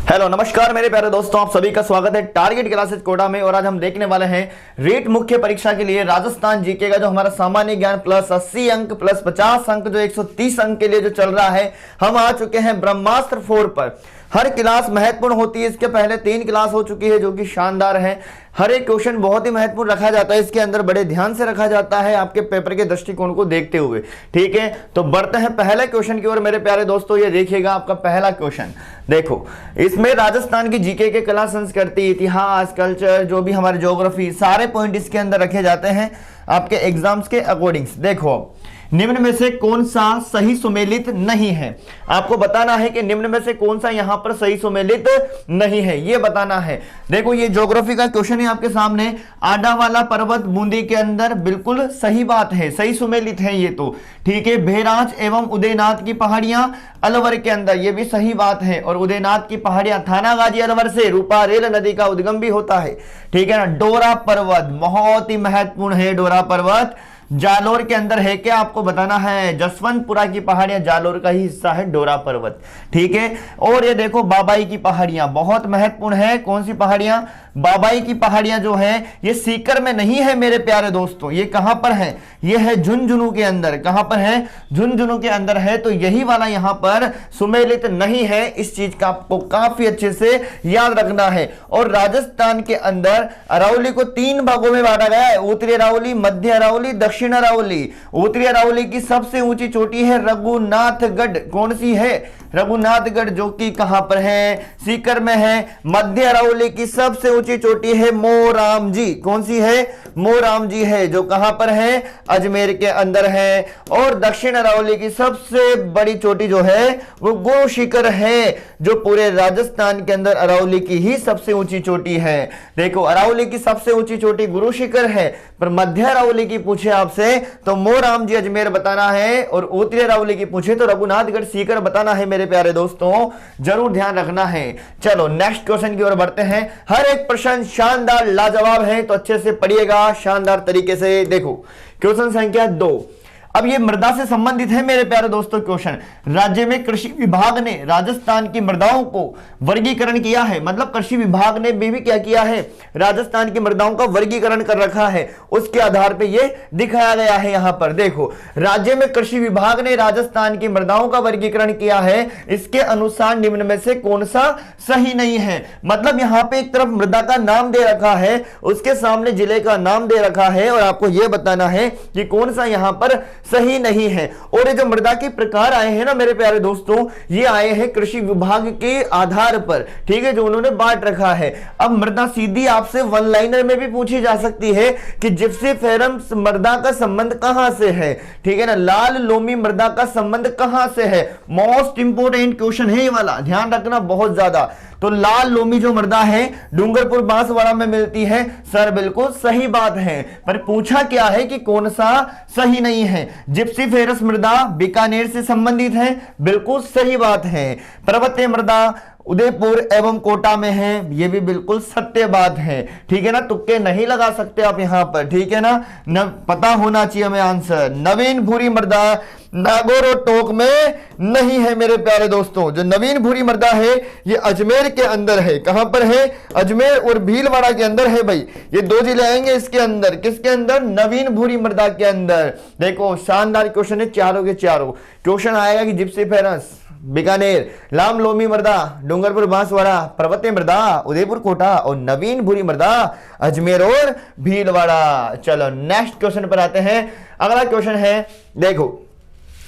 Hello नमस्कार मेरे प्यारे दोस्तों, आप सभी का स्वागत है टारगेट क्लासेस कोटा में। और आज हम देखने वाले हैं रीट मुख्य परीक्षा के लिए राजस्थान जीके का जो हमारा सामान्य ज्ञान प्लस 80 अंक प्लस 50 अंक जो 130 अंक के लिए जो चल रहा है। हम आ चुके हैं ब्रह्मास्त्र 4 पर। हर क्लास महत्वपूर्ण होती है, इसके पहले 3 क्लास हो चुकी है जो कि शानदार है। हर एक क्वेश्चन बहुत ही महत्वपूर्ण रखा जाता है, इसके अंदर बड़े ध्यान से रखा जाता है आपके पेपर के दृष्टिकोण को देखते हुए। ठीक है, तो बढ़ते हैं पहले क्वेश्चन की ओर मेरे प्यारे दोस्तों। ये देखिएगा आपका पहला क्वेश्चन। देखो, इसमें राजस्थान की जीके के कला, संस्कृति, इतिहास, कल्चर, जो भी हमारे ज्योग्राफी, सारे पॉइंट इसके अंदर रखे जाते हैं आपके एग्जाम्स के अकॉर्डिंग्स। देखो, निम्न में से कौन सा सही सुमेलित नहीं है, आपको बताना है कि निम्न में से कौन सा यहां पर सही सुमेलित नहीं है, ये बताना है। देखो, ये ज्योग्राफी का क्वेश्चन है आपके सामने। आडावाला पर्वत बूंदी के अंदर, बिल्कुल सही बात है, सही सुमेलित है ये तो। ठीक है, भेराज एवं उदयनाथ की पहाड़ियां अलवर के अंदर, ये भी सही बात है। और उदयनाथ की पहाड़ियां थानागाजी अलवर से रूपा रेल नदी का उद्गम भी होता है। ठीक है ना। डोरा पर्वत बहुत ही महत्वपूर्ण है, डोरा पर्वत जालोर के अंदर है क्या, आपको बताना है। जसवंतपुरा की पहाड़ियां जालोर का ही हिस्सा है डोरा पर्वत। ठीक है। और ये देखो, बाबाई की पहाड़ियां बहुत महत्वपूर्ण है। कौन सी पहाड़ियां? बाबाई की पहाड़ियां जो है ये सीकर में नहीं है मेरे प्यारे दोस्तों। ये कहां पर है? ये है झुंझुनू के अंदर। कहां पर है? झुंझुनू के अंदर है। तो यही वाला यहां पर सुमेलित नहीं है। इस चीज का आपको काफी अच्छे से याद रखना है। और राजस्थान के अंदर अरावली को 3 भागों में बांटा गया है, उत्तरी अरावली, मध्य अरावली, दक्षिण अरावली। उत्तरी अरावली की सबसे ऊंची चोटी है रघुनाथगढ़। कौन सी है? रघुनाथगढ़, जो कि कहां पर है? सीकर में है। मध्य अरावली की सबसे ऊंची चोटी है मोराम जी। कौन सी है? मोराम जी है, जो कहां पर है? अजमेर के अंदर है। और दक्षिण अरावली की सबसे बड़ी चोटी जो है वो गुरु शिखर है, जो पूरे राजस्थान के अंदर अरावली की ही सबसे ऊंची चोटी है। देखो, अरावली की सबसे ऊंची चोटी गुरु शिखर है, पर मध्य अरावली की पूछे आपसे तो मोराम जी अजमेर बताना है। और उत्तरी अरावली की पूछे तो रघुनाथगढ़ सीकर बताना है मेरे प्यारे दोस्तों, जरूर ध्यान रखना है। चलो नेक्स्ट क्वेश्चन की ओर बढ़ते हैं। हर एक प्रश्न शानदार लाजवाब है, तो अच्छे से पढ़िएगा शानदार तरीके से। देखो, क्वेश्चन संख्या 2। अब ये मृदा से संबंधित है मेरे प्यारे दोस्तों क्वेश्चन। राज्य में कृषि विभाग ने राजस्थान की मृदाओं को वर्गीकरण किया है, मतलब कृषि विभाग ने भी क्या किया है? राजस्थान की मृदाओं का वर्गीकरण कर रखा है। उसके आधार पे ये दिखाया गया है यहां पर। देखो, राज्य में कृषि विभाग ने राजस्थान की मृदाओं का वर्गीकरण किया है, इसके अनुसार निम्न में से कौन सा सही नहीं है। मतलब यहां पे एक तरफ मृदा का नाम दे रखा है, उसके सामने जिले का नाम दे रखा है, और आपको यह बताना है कि कौन सा यहां पर सही नहीं है। और ये जो मृदा के प्रकार आए हैं ना मेरे प्यारे दोस्तों, ये आए हैं कृषि विभाग के आधार पर। ठीक है, जो उन्होंने बांट रखा है। अब मृदा सीधी आपसे वन लाइनर में भी पूछी जा सकती है कि जिप्सीफेरम मृदा का संबंध कहां से है। ठीक है ना। लाल लोमी मृदा का संबंध कहां से है? मोस्ट इंपोर्टेंट क्वेश्चन है ये वाला, ध्यान रखना बहुत ज्यादा। तो लाल लोमी जो मृदा है डूंगरपुर बांसवाड़ा में मिलती है। सर बिल्कुल सही बात है, पर पूछा क्या है कि कौन सा सही नहीं है। जिप्सीफेरस मृदा बीकानेर से संबंधित है, बिल्कुल सही बात है। पर्वतीय मृदा उदयपुर एवं कोटा में है, यह भी बिल्कुल सत्य बात है। ठीक है ना, तुक्के नहीं लगा सकते आप यहां पर। ठीक है ना, पता होना चाहिए हमें आंसर। नवीन भूरी मृदा नागौर और टोक में नहीं है मेरे प्यारे दोस्तों। जो नवीन भूरी मृदा है ये अजमेर के अंदर है। कहां पर है? अजमेर और भीलवाड़ा के अंदर है भाई। ये 2 जिले आएंगे इसके अंदर। किसके अंदर? नवीन भूरी मृदा के अंदर। देखो, शानदार क्वेश्चन है, चारों के चारों। क्वेश्चन आएगा कि जिप्सीफेरस बीकानेर, लाम लोमी मृदा डूंगरपुर बांसवाड़ा, पर्वतीय मृदा उदयपुर कोटा, और नवीन भूरी मृदा अजमेर और भीलवाड़ा। चलो नेक्स्ट क्वेश्चन पर आते हैं। अगला क्वेश्चन है, देखो,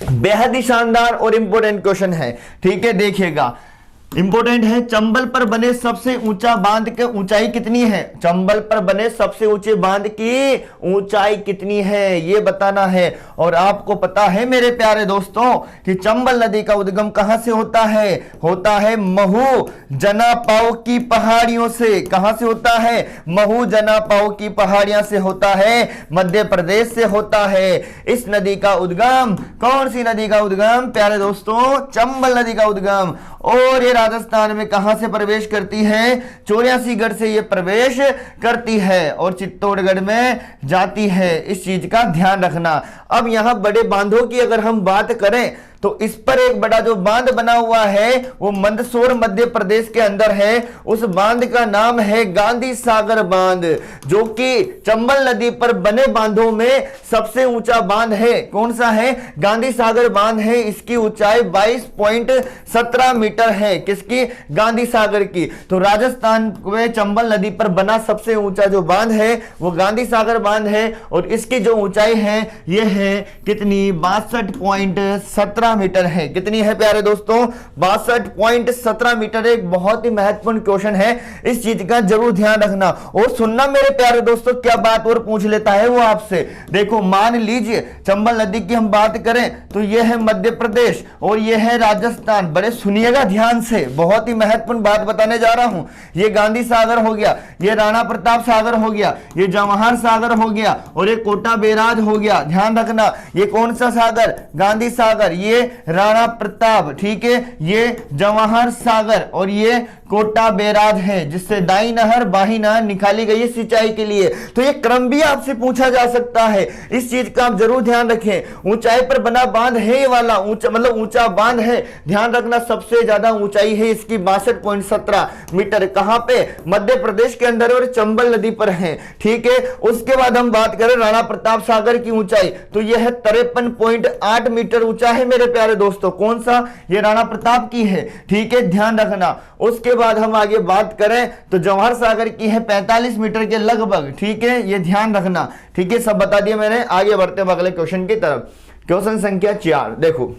बेहद ही शानदार और इंपोर्टेंट क्वेश्चन है। ठीक है, देखिएगा, इंपोर्टेंट है। चंबल पर बने सबसे ऊंचा बांध की ऊंचाई कितनी है? चंबल पर बने सबसे ऊंचे बांध की ऊंचाई कितनी है, ये बताना है। और आपको पता है मेरे प्यारे दोस्तों कि चंबल नदी का उद्गम कहां से होता है? होता है महू जनापाव की पहाड़ियों से। कहां से होता है? महू जनापाव की पहाड़ियां से होता है, मध्य प्रदेश से होता है। इस नदी का उद्गम, कौन सी नदी का उद्गम प्यारे दोस्तों? चंबल नदी का उद्गम। और ये राजस्थान में कहां से प्रवेश करती है? 84गढ़ से ये प्रवेश करती है और चित्तौड़गढ़ में जाती है। इस चीज का ध्यान रखना। अब यहां बड़े बांधों की अगर हम बात करें तो इस पर एक बड़ा जो बांध बना हुआ है वो मंदसौर मध्य प्रदेश के अंदर है। उस बांध का नाम है गांधी सागर बांध, जो कि चंबल नदी पर बने बांधों में सबसे ऊंचा बांध है। कौन सा है? गांधी सागर बांध है। इसकी ऊंचाई 22.17 मीटर है। किसकी? गांधी सागर की। तो राजस्थान में चंबल नदी पर बना सबसे ऊंचा जो बांध है वो गांधी सागर बांध है, और इसकी जो ऊंचाई है ये है कितनी? 62.17 मीटर है। कितनी है प्यारे दोस्तों? 62.17 मीटर। एक बहुत ही महत्वपूर्ण क्वेश्चन है, इस चीज का जरूर ध्यान रखना और सुनना मेरे प्यारे दोस्तों। क्या बात और पूछ लेता है वो आपसे। देखो मान लीजिए चंबल नदी की हम बात करें तो ये है मध्य प्रदेश और ये है राजस्थान। बड़े सुनिएगा ध्यान से, बहुत ही महत्वपूर्ण बात बताने जा रहा हूं। ये गांधी सागर हो गया, ये राणा प्रताप सागर हो गया, ये जवाहर सागर हो गया और ये कोटा बैराज हो गया। ध्यान रखना, ये कौन सा सागर? गांधी सागर, ये राणा प्रताप, ठीक है, ये जवाहर सागर और ये कोटा बैराज है, जिससे दाई नहर बाही नहर निकाली गई है सिंचाई के लिए। तो ये क्रम भी आपसे पूछा जा सकता है, इस चीज का आप जरूर ध्यान रखें। ऊंचाई पर बना बांध है ये वाला, ऊंचा मतलब ऊंचा बांध है। ध्यान रखना सबसे ज्यादा ऊंचाई है इसकी 62.17 मीटर। कहां पे? मध्य प्रदेश के अंदर और चंबल नदी पर है, ठीक है। उसके बाद हम बात करें राणा प्रताप सागर की ऊंचाई, तो यह है 53.8 मीटर ऊंचा है मेरे प्यारे दोस्तों। कौन सा? ये राणा प्रताप की है, ठीक है, ध्यान रखना। उसके बाद हम आगे बात करें तो जवाहर सागर की है 45 मीटर के लगभग, ठीक है, ये ध्यान रखना, ठीक है। सब बता दिया मैंने। आगे बढ़ते हैं अगले क्वेश्चन की तरफ। क्वेश्चन संख्या 4 देखो,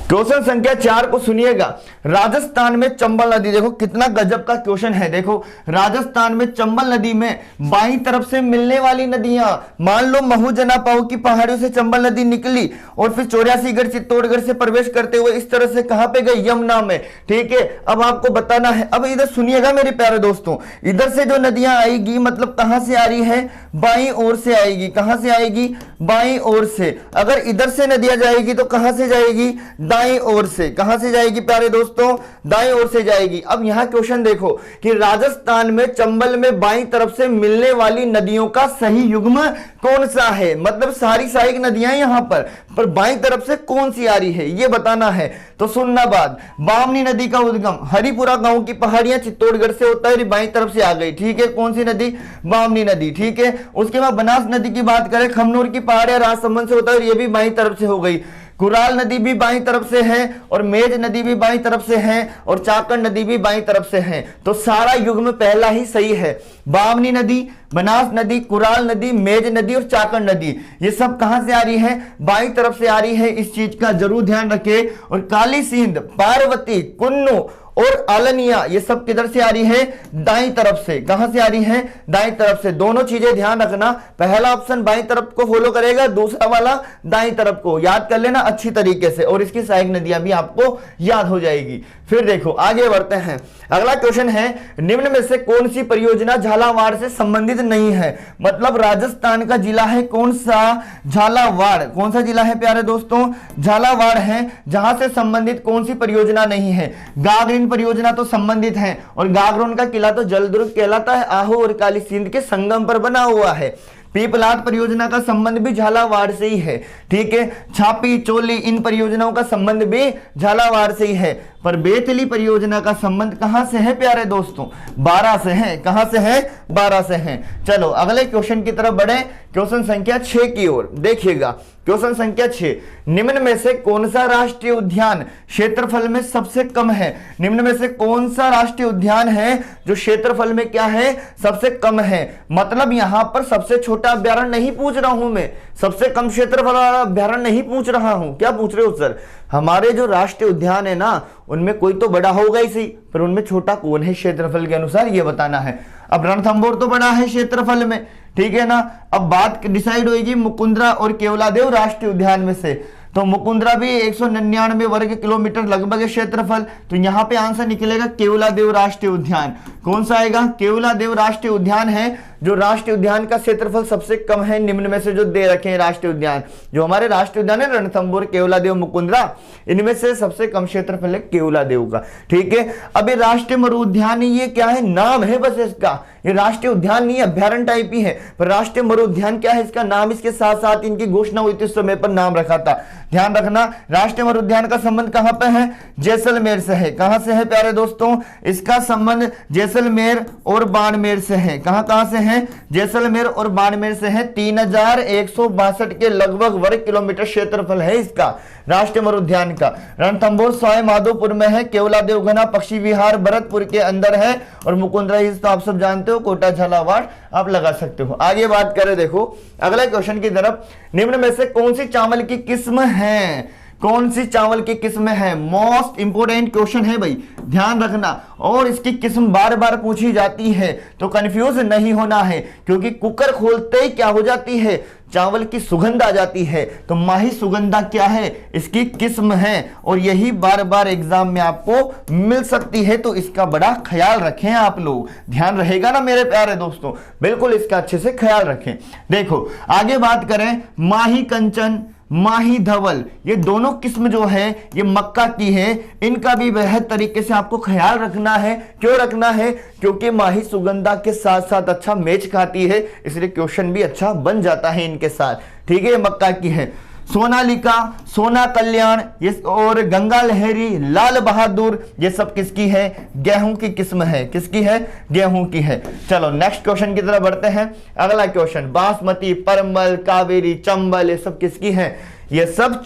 क्वेश्चन संख्या 4 को सुनिएगा। राजस्थान में चंबल नदी, देखो कितना गजब का क्वेश्चन है। देखो राजस्थान में चंबल नदी में बाईं तरफ से मिलने वाली नदियां, मान लो महू जनापाऊ की पहाड़ियों से चंबल नदी निकली और फिर 84गढ़ चित्तौड़गढ़ से प्रवेश करते हुए इस तरह से कहां पे गई? यमुना में, ठीक है। अब आपको बताना है, अब इधर सुनिएगा मेरे प्यारे दोस्तों, इधर से जो नदियां आएगी मतलब कहां से आ रही है? बाईं ओर से आएगी। कहां से आएगी? बाईं ओर से। अगर इधर से नदियां जाएगी तो कहां से जाएगी? दाईं ओर से। कहां से जाएगी प्यारे दोस्तों? दाईं ओर से जाएगी। अब यहां क्वेश्चन देखो कि राजस्थान में चंबल में बाईं तरफ से मिलने वाली नदियों का सही युग्म कौन सा है? मतलब सारी सहायक नदियां यहां पर बाईं तरफ से कौन सी आ रही है ये बताना है। तो सुनना बात, बामनी नदी का उद्गम हरिपुरा गांव की पहाड़ियां चित्तौड़गढ़ से होता है, बाईं तरफ से आ गई, ठीक है। कौन सी नदी? बामनी नदी, ठीक है। उसके बाद बनास नदी की बात करें, खमनोर की पहाड़ियां राजसमंद से होता है, ये भी बाईं तरफ से हो गई। कुराल नदी भी बाईं तरफ से है और मेज नदी भी बाईं तरफ से है और चाकड़ नदी भी बाईं तरफ से है। तो सारा युग्म पहला ही सही है। बामनी नदी, बनास नदी, कुराल नदी, मेज नदी और चाकड़ नदी, ये सब कहां से आ रही है? बाईं तरफ से आ रही है। इस चीज का जरूर ध्यान रखें। और काली सिंध, पार्वती, कुन्नू और आलनिया, ये सब किधर से आ रही है? दाईं तरफ से। कहां से आ रही है? दाईं तरफ से। दोनों चीजें ध्यान रखना, पहला ऑप्शन बाईं तरफ को फॉलो करेगा, दूसरा वाला दाईं तरफ को। याद कर लेना अच्छी तरीके से और इसकी सहायक नदियां भी आपको याद हो जाएगी। फिर देखो आगे बढ़ते हैं। अगला क्वेश्चन है, निम्न में से कौन सी परियोजना झालावाड़ से संबंधित नहीं है? मतलब राजस्थान का जिला है कौन सा? झालावाड़। कौन सा जिला है प्यारे दोस्तों? झालावाड़ है, जहां से संबंधित कौन सी परियोजना नहीं है? गागरीन परियोजना तो संबंधित है और गागरोन का किला तो जलदुर्ग कहलाता है, आहू और काली सिंध के संगम पर बना हुआ है। पीपलाद परियोजना का संबंध भी झालावाड़ से ही है, ठीक है। छापी, चोली, इन परियोजनाओं का संबंध भी झालावाड़ से ही है। पर बेतली परियोजना का संबंध कहां से है प्यारे दोस्तों? 12 से है। कहां से है? 12 से है। चलो अगले क्वेश्चन की तरफ बढ़े, क्वेश्चन संख्या 6 की ओर देखिएगा। क्वेश्चन संख्या 6, निम्न में से कौन सा राष्ट्रीय उद्यान क्षेत्रफल में सबसे कम है? निम्न में से कौन सा राष्ट्रीय उद्यान है जो क्षेत्रफल में क्या है? सबसे कम है। मतलब यहां पर सबसे छोटा अभ्यारण्य नहीं पूछ रहा हूं मैं, सबसे कम क्षेत्रफल वाला अभ्यारण्य नहीं पूछ रहा हूं। क्या पूछ रहे हो सर? हमारे जो राष्ट्रीय उद्यान है ना, उनमें कोई तो बड़ा होगा ही सही, पर उनमें छोटा कौन है क्षेत्रफल के अनुसार, ये बताना है। अब रणथंभौर तो बड़ा है क्षेत्रफल में, ठीक है ना। अब बात डिसाइड होगी मुकुंदरा और केवलादेव राष्ट्रीय उद्यान में से। तो मुकुंदरा भी 199 वर्ग किलोमीटर लगभग क्षेत्रफल, तो यहां पे आंसर निकलेगा केवलादेव राष्ट्रीय उद्यान। कौन सा आएगा? केवलादेव राष्ट्रीय उद्यान है जो राष्ट्रीय उद्यान का क्षेत्रफल सबसे कम है निम्न में से जो दे रखे हैं राष्ट्रीय उद्यान। जो हमारे राष्ट्रीय उद्यान है रणथंभौर, केवलादेव, मुकुंदरा, इनमें से सबसे कम क्षेत्रफल है केवलादेव का, ठीक है। अब ये राष्ट्रीय मरु उद्यान, ये क्या है? नाम है बस इसका, ये राष्ट्रीय उद्यान नहीं, अभ्यारण्य टाइप ही है, पर राष्ट्रीय मरु उद्यान क्या है इसका नाम। इसके साथ साथ इनकी घोषणा हुई थी उस समय पर नाम रखा था। ध्यान रखना। राष्ट्रीय अमर उद्यान का संबंध कहां पे है? जैसलमेर से है। कहां से है प्यारे दोस्तों? इसका संबंध जैसलमेर और बाड़मेर से है। कहां से है? जैसलमेर और बाड़मेर से है। 3162 के लगभग वर्ग किलोमीटर क्षेत्रफल है इसका राष्ट्रीय अमर उद्यान का। रणथंभौर सवाई माधोपुर में है। केवला देवघना पक्षी विहार भरतपुर के अंदर है। और मुकुंदरा हिल्स तो आप सब जानते हो, कोटा झालावाड़ आप लगा सकते हो। आगे बात करें, देखो अगला क्वेश्चन की तरफ। निम्न में से कौन सी चावल की किस्म है? कौन सी चावल की किस्म है? मोस्ट इंपोर्टेंट क्वेश्चन है भाई, ध्यान रखना। और इसकी किस्म बार बार पूछी जाती है तो कंफ्यूज नहीं होना है, क्योंकि कुकर खोलते ही क्या हो जाती है? चावल की सुगंध आ जाती है। तो माही सुगंधा क्या है? इसकी किस्म है। और यही बार बार एग्जाम में आपको मिल सकती है, तो इसका बड़ा ख्याल रखें आप लोग। ध्यान रहेगा ना मेरे प्यारे दोस्तों? बिल्कुल इसका अच्छे से ख्याल रखें। देखो आगे बात करें, माही कंचन, माही धवल, ये दोनों किस्म जो है ये मक्का की है। इनका भी बेहद तरीके से आपको ख्याल रखना है। क्यों रखना है? क्योंकि माही सुगंधा के साथ साथ अच्छा मैच खाती है, इसलिए क्वेश्चन भी अच्छा बन जाता है इनके साथ। ठीक है, ये मक्का की है। सोनालिका, सोना कल्याण, ये और गंगा लहरी, लाल बहादुर, ये सब किसकी है? गेहूं की किस्म है। किसकी है? गेहूं की है। चलो नेक्स्ट क्वेश्चन की तरफ बढ़ते हैं। अगला क्वेश्चन, बासमती, परमल, कावेरी, चंबल, ये सब किसकी है? ये सब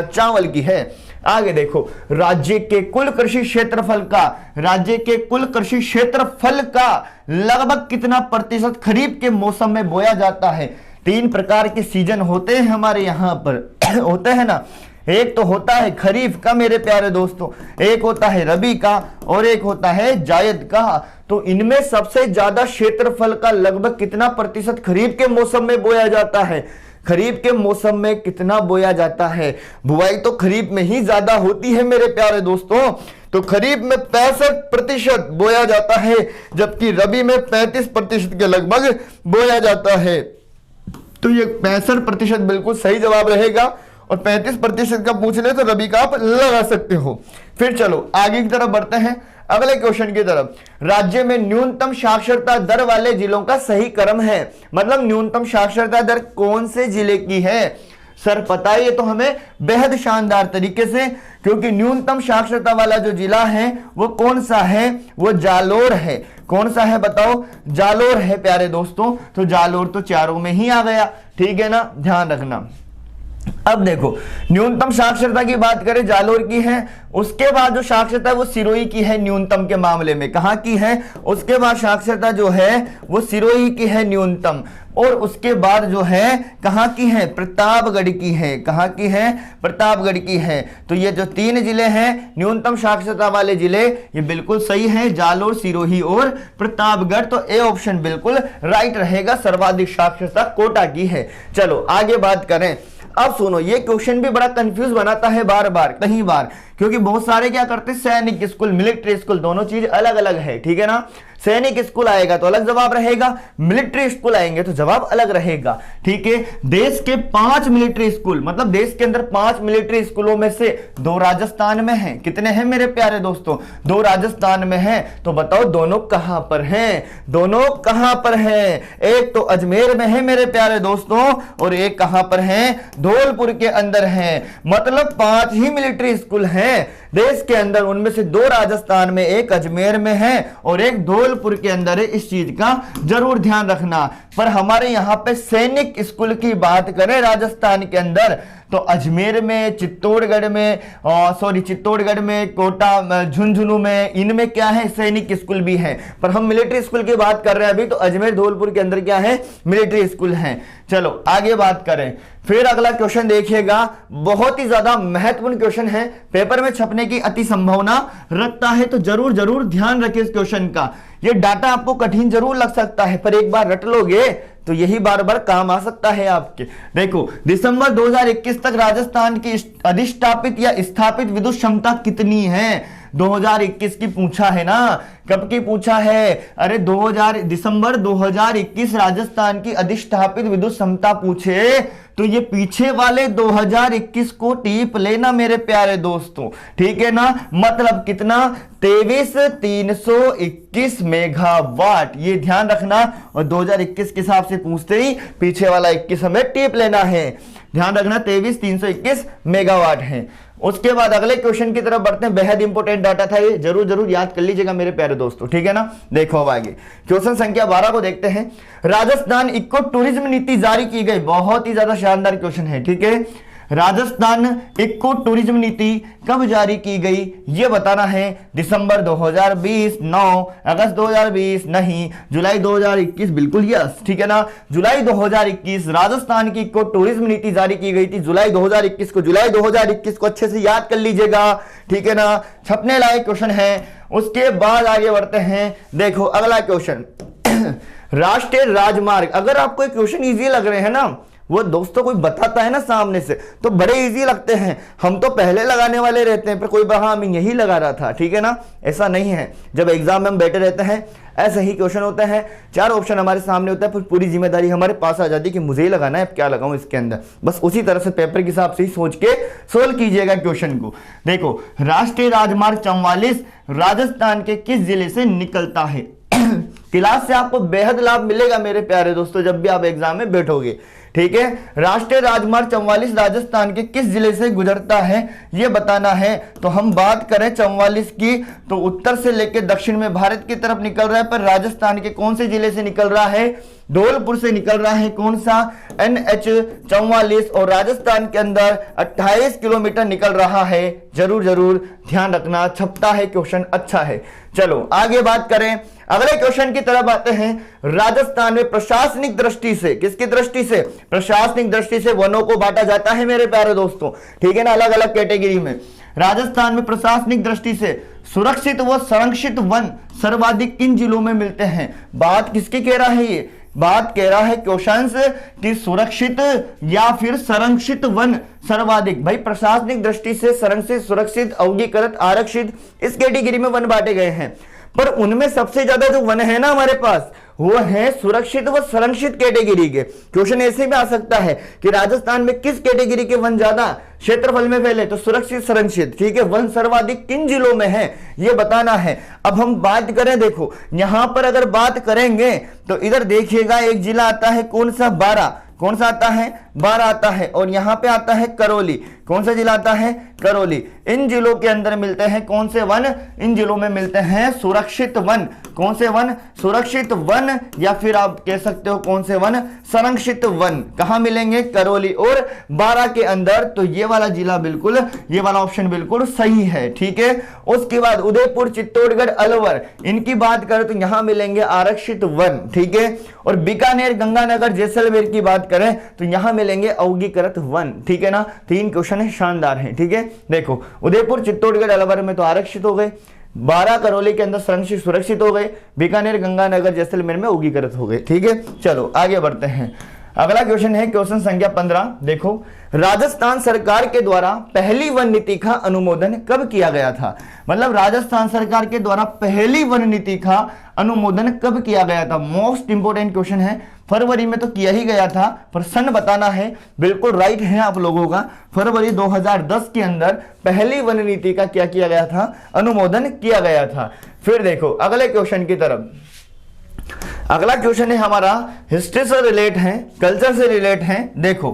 चावल की है। आगे देखो, राज्य के कुल कृषि क्षेत्रफल का, राज्य के कुल कृषि क्षेत्रफल का लगभग कितना प्रतिशत खरीफ के मौसम में बोया जाता है? 3 प्रकार के सीजन होते हैं हमारे यहां पर होते हैं ना। एक तो होता है खरीफ का मेरे प्यारे दोस्तों, एक होता है रबी का, और एक होता है जायद का। तो इनमें सबसे ज्यादा क्षेत्रफल का लगभग कितना प्रतिशत खरीफ के मौसम में बोया जाता है? खरीफ के मौसम में कितना बोया जाता है? बुआई तो खरीफ में ही ज्यादा होती है मेरे प्यारे दोस्तों। तो खरीफ में 65% बोया जाता है, जबकि रबी में 35% के लगभग बोया जाता है। तो ये 65% बिल्कुल सही जवाब रहेगा, और 35% का पूछ ले तो रबी का आप लगा सकते हो। फिर चलो आगे की तरफ बढ़ते हैं, अगले क्वेश्चन की तरफ। राज्य में न्यूनतम साक्षरता दर वाले जिलों का सही क्रम है। मतलब न्यूनतम साक्षरता दर कौन से जिले की है? सर पता है ये तो हमें बेहद शानदार तरीके से, क्योंकि न्यूनतम साक्षरता वाला जो जिला है वो कौन सा है? वो जालोर है। कौन सा है बताओ? जालोर है प्यारे दोस्तों। तो जालोर तो चारों में ही आ गया, ठीक है ना, ध्यान रखना। अब देखो न्यूनतम साक्षरता की बात करें, जालोर की है। उसके बाद जो साक्षरता है वो सिरोही की है न्यूनतम के मामले में। कहां की है? उसके बाद साक्षरता जो है वो सिरोही की है न्यूनतम। और उसके बाद जो है कहां की है? प्रतापगढ़ की है। कहां की है? प्रतापगढ़ की है। तो ये जो 3 जिले हैं न्यूनतम साक्षरता वाले जिले, ये बिल्कुल सही है, जालोर, सिरोही और प्रतापगढ़। तो ए ऑप्शन बिल्कुल राइट रहेगा, सर्वाधिक साक्षरता कोटा की है। चलो आगे बात करें। अब सुनो, ये क्वेश्चन भी बड़ा कंफ्यूज बनाता है बार बार, कई बार, क्योंकि बहुत सारे क्या करते हैं, सैनिक स्कूल, मिलिट्री स्कूल, दोनों चीज अलग अलग है, ठीक है ना। सैनिक स्कूल आएगा तो अलग जवाब रहेगा, मिलिट्री स्कूल आएंगे तो जवाब अलग रहेगा, ठीक है। देश के 5 मिलिट्री स्कूल, मतलब देश के अंदर 5 मिलिट्री स्कूलों में से 2 राजस्थान में हैं। कितने हैं मेरे प्यारे दोस्तों? 2 राजस्थान में हैं। तो बताओ दोनों कहां पर हैं? दोनों कहां पर हैं? एक तो अजमेर में है मेरे प्यारे दोस्तों, और एक कहां पर है? धौलपुर के अंदर है। मतलब 5 ही मिलिट्री स्कूल हैं देश के अंदर, उनमें से 2 राजस्थान में, एक अजमेर में है और एक धौलपुर के अंदर है। इस चीज का जरूर ध्यान रखना। पर हमारे यहां पे सैनिक स्कूल की बात करें राजस्थान के अंदर, तो अजमेर में, चित्तौड़गढ़ में, चित्तौड़गढ़ में, कोटा, झुंझुनू में, इनमें क्या है? सैनिक स्कूल भी है। पर हम मिलिट्री स्कूल की बात कर रहे हैं अभी, तो अजमेर, धौलपुर के अंदर क्या है? मिलिट्री स्कूल है। चलो आगे बात करें। फिर अगला क्वेश्चन देखिएगा, बहुत ही ज्यादा महत्वपूर्ण क्वेश्चन है, पेपर में छपने की अति संभावना रखता है, तो जरूर जरूर ध्यान रखिए इस क्वेश्चन का। ये डाटा आपको कठिन जरूर लग सकता है, पर एक बार रट लोगे तो यही बार बार काम आ सकता है आपके। देखो, दिसंबर 2021 तक राजस्थान की अधिष्ठापित या स्थापित विद्युत क्षमता कितनी है? 2021 की पूछा है ना, कब की पूछा है? अरे दिसंबर 2021 राजस्थान की अधिष्ठापित विद्युत क्षमता पूछे तो ये पीछे वाले 2021 को टीप लेना मेरे प्यारे दोस्तों, ठीक है ना। मतलब कितना? 23,321 मेगावाट, ये ध्यान रखना। और 2021 के हिसाब से पूछते ही पीछे वाला 21 हमें टीप लेना है। ध्यान रखना 23,321 मेगावाट है। उसके बाद अगले क्वेश्चन की तरफ बढ़ते हैं, बेहद इंपॉर्टेंट डाटा था ये, जरूर जरूर याद कर लीजिएगा मेरे प्यारे दोस्तों, ठीक है ना। देखो अब आगे क्वेश्चन संख्या 12 को देखते हैं। राजस्थान इको टूरिज्म नीति जारी की गई, बहुत ही ज्यादा शानदार क्वेश्चन है, ठीक है। राजस्थान इको टूरिज्म नीति कब जारी की गई ये बताना है। दिसंबर 2020, 9 अगस्त 2020, नहीं, जुलाई 2021, बिल्कुल यस, ठीक है ना। जुलाई 2021 राजस्थान की इको टूरिज्म नीति जारी की गई थी जुलाई 2021 को। जुलाई 2021 को अच्छे से याद कर लीजिएगा, ठीक है ना, छपने लायक क्वेश्चन है। उसके बाद आगे बढ़ते हैं। देखो अगला क्वेश्चन राष्ट्रीय राजमार्ग, अगर आपको एक क्वेश्चन इजी लग रहे हैं ना, वो दोस्तों कोई बताता है ना सामने से तो बड़े इजी लगते हैं, हम तो पहले लगाने वाले रहते हैं, पर कोई हाँ मैं यही लगा रहा था, ठीक है ना। ऐसा नहीं है, जब एग्जाम में हम बैठे रहते हैं ऐसे ही क्वेश्चन होता है, 4 ऑप्शन हमारे सामने होता है, फिर पूरी जिम्मेदारी हमारे पास आ जाती है कि मुझे ही लगाना है, अब क्या लगाऊं इसके अंदर। बस उसी तरह से पेपर के हिसाब से ही सोच के सोल्व कीजिएगा क्वेश्चन को। देखो राष्ट्रीय राजमार्ग 44 राजस्थान के किस जिले से निकलता है। क्लास से आपको बेहद लाभ मिलेगा मेरे प्यारे दोस्तों जब भी आप एग्जाम में बैठोगे, ठीक है। राष्ट्रीय राजमार्ग 44 राजस्थान के किस जिले से गुजरता है यह बताना है। तो हम बात करें 44 की तो उत्तर से लेकर दक्षिण में भारत की तरफ निकल रहा है, पर राजस्थान के कौन से जिले से निकल रहा है, धौलपुर से निकल रहा है। कौन सा, NH 44, और राजस्थान के अंदर 28 किलोमीटर निकल रहा है। जरूर जरूर ध्यान रखना, छपता है क्वेश्चन, अच्छा है। चलो आगे बात करें, अगले क्वेश्चन की तरफ आते हैं। राजस्थान में प्रशासनिक दृष्टि से, किसकी दृष्टि से, प्रशासनिक दृष्टि से वनों को बांटा जाता है मेरे प्यारे दोस्तों, ठीक है ना, अलग अलग कैटेगरी में। राजस्थान में प्रशासनिक दृष्टि से सुरक्षित व संरक्षित वन सर्वाधिक किन जिलों में मिलते हैं। बात किसकी कह रहा है ये, बात कह रहा है क्वेश्चन कि सुरक्षित या फिर संरक्षित वन सर्वाधिक। भाई प्रशासनिक दृष्टि से संरक्षित, सुरक्षित, अवगीकृत, आरक्षित, इस कैटेगरी में वन बांटे गए हैं, पर उनमें सबसे ज्यादा जो वन है ना हमारे पास वो है सुरक्षित व संरक्षित कैटेगरी के। क्वेश्चन ऐसे भी आ सकता है कि राजस्थान में किस कैटेगरी के वन ज्यादा क्षेत्रफल में फैले, तो सुरक्षित संरक्षित, ठीक है। वन सर्वाधिक किन जिलों में है ये बताना है। अब हम बात करें, देखो यहां पर अगर बात करेंगे तो इधर देखिएगा एक जिला आता है, कौन सा, 12, कौन सा आता है, 12 आता है, और यहां पे आता है करौली, कौन सा जिला आता है, करौली। इन जिलों के अंदर मिलते हैं कौन से वन, इन जिलों में मिलते हैं सुरक्षित वन। कौन से वन, सुरक्षित वन, या फिर आप कह सकते हो कौन से वन, संरक्षित वन। कहां मिलेंगे, करौली और 12 के अंदर। तो ये वाला जिला बिल्कुल, ये वाला ऑप्शन बिल्कुल सही है, ठीक है। उसके बाद उदयपुर, चित्तौड़गढ़, अलवर, इनकी बात करें तो यहां मिलेंगे आरक्षित वन, ठीक है। और बीकानेर, गंगानगर, जैसलमेर की बात करें तो यहां मिलेंगे अवगीकृत वन, ठीक है ना। 3 क्वेश्चन है, शानदार है, ठीक है। देखो उदयपुर, चित्तौड़गढ़, अलवर में तो आरक्षित हो गए, 12 करौली के अंदर संरक्षित, सुरक्षित हो गए, बीकानेर, गंगानगर, जैसलमेर में अवगीकृत हो गए, ठीक है। चलो आगे बढ़ते हैं। अगला क्वेश्चन है क्वेश्चन संख्या 15। देखो राजस्थान सरकार के द्वारा पहली वन नीति का अनुमोदन कब किया गया था। मतलब राजस्थान सरकार के द्वारा पहली वन नीति का अनुमोदन कब किया गया था। मोस्ट इंपोर्टेंट क्वेश्चन है, फरवरी में तो किया ही गया था, पर सन बताना है। बिल्कुल राइट है आप लोगों का, फरवरी 2010 के अंदर पहली वन नीति का क्या किया गया था, अनुमोदन किया गया था। फिर देखो अगले क्वेश्चन की तरफ। अगला क्वेश्चन है हमारा हिस्ट्री से रिलेट है, कल्चर से रिलेट है। देखो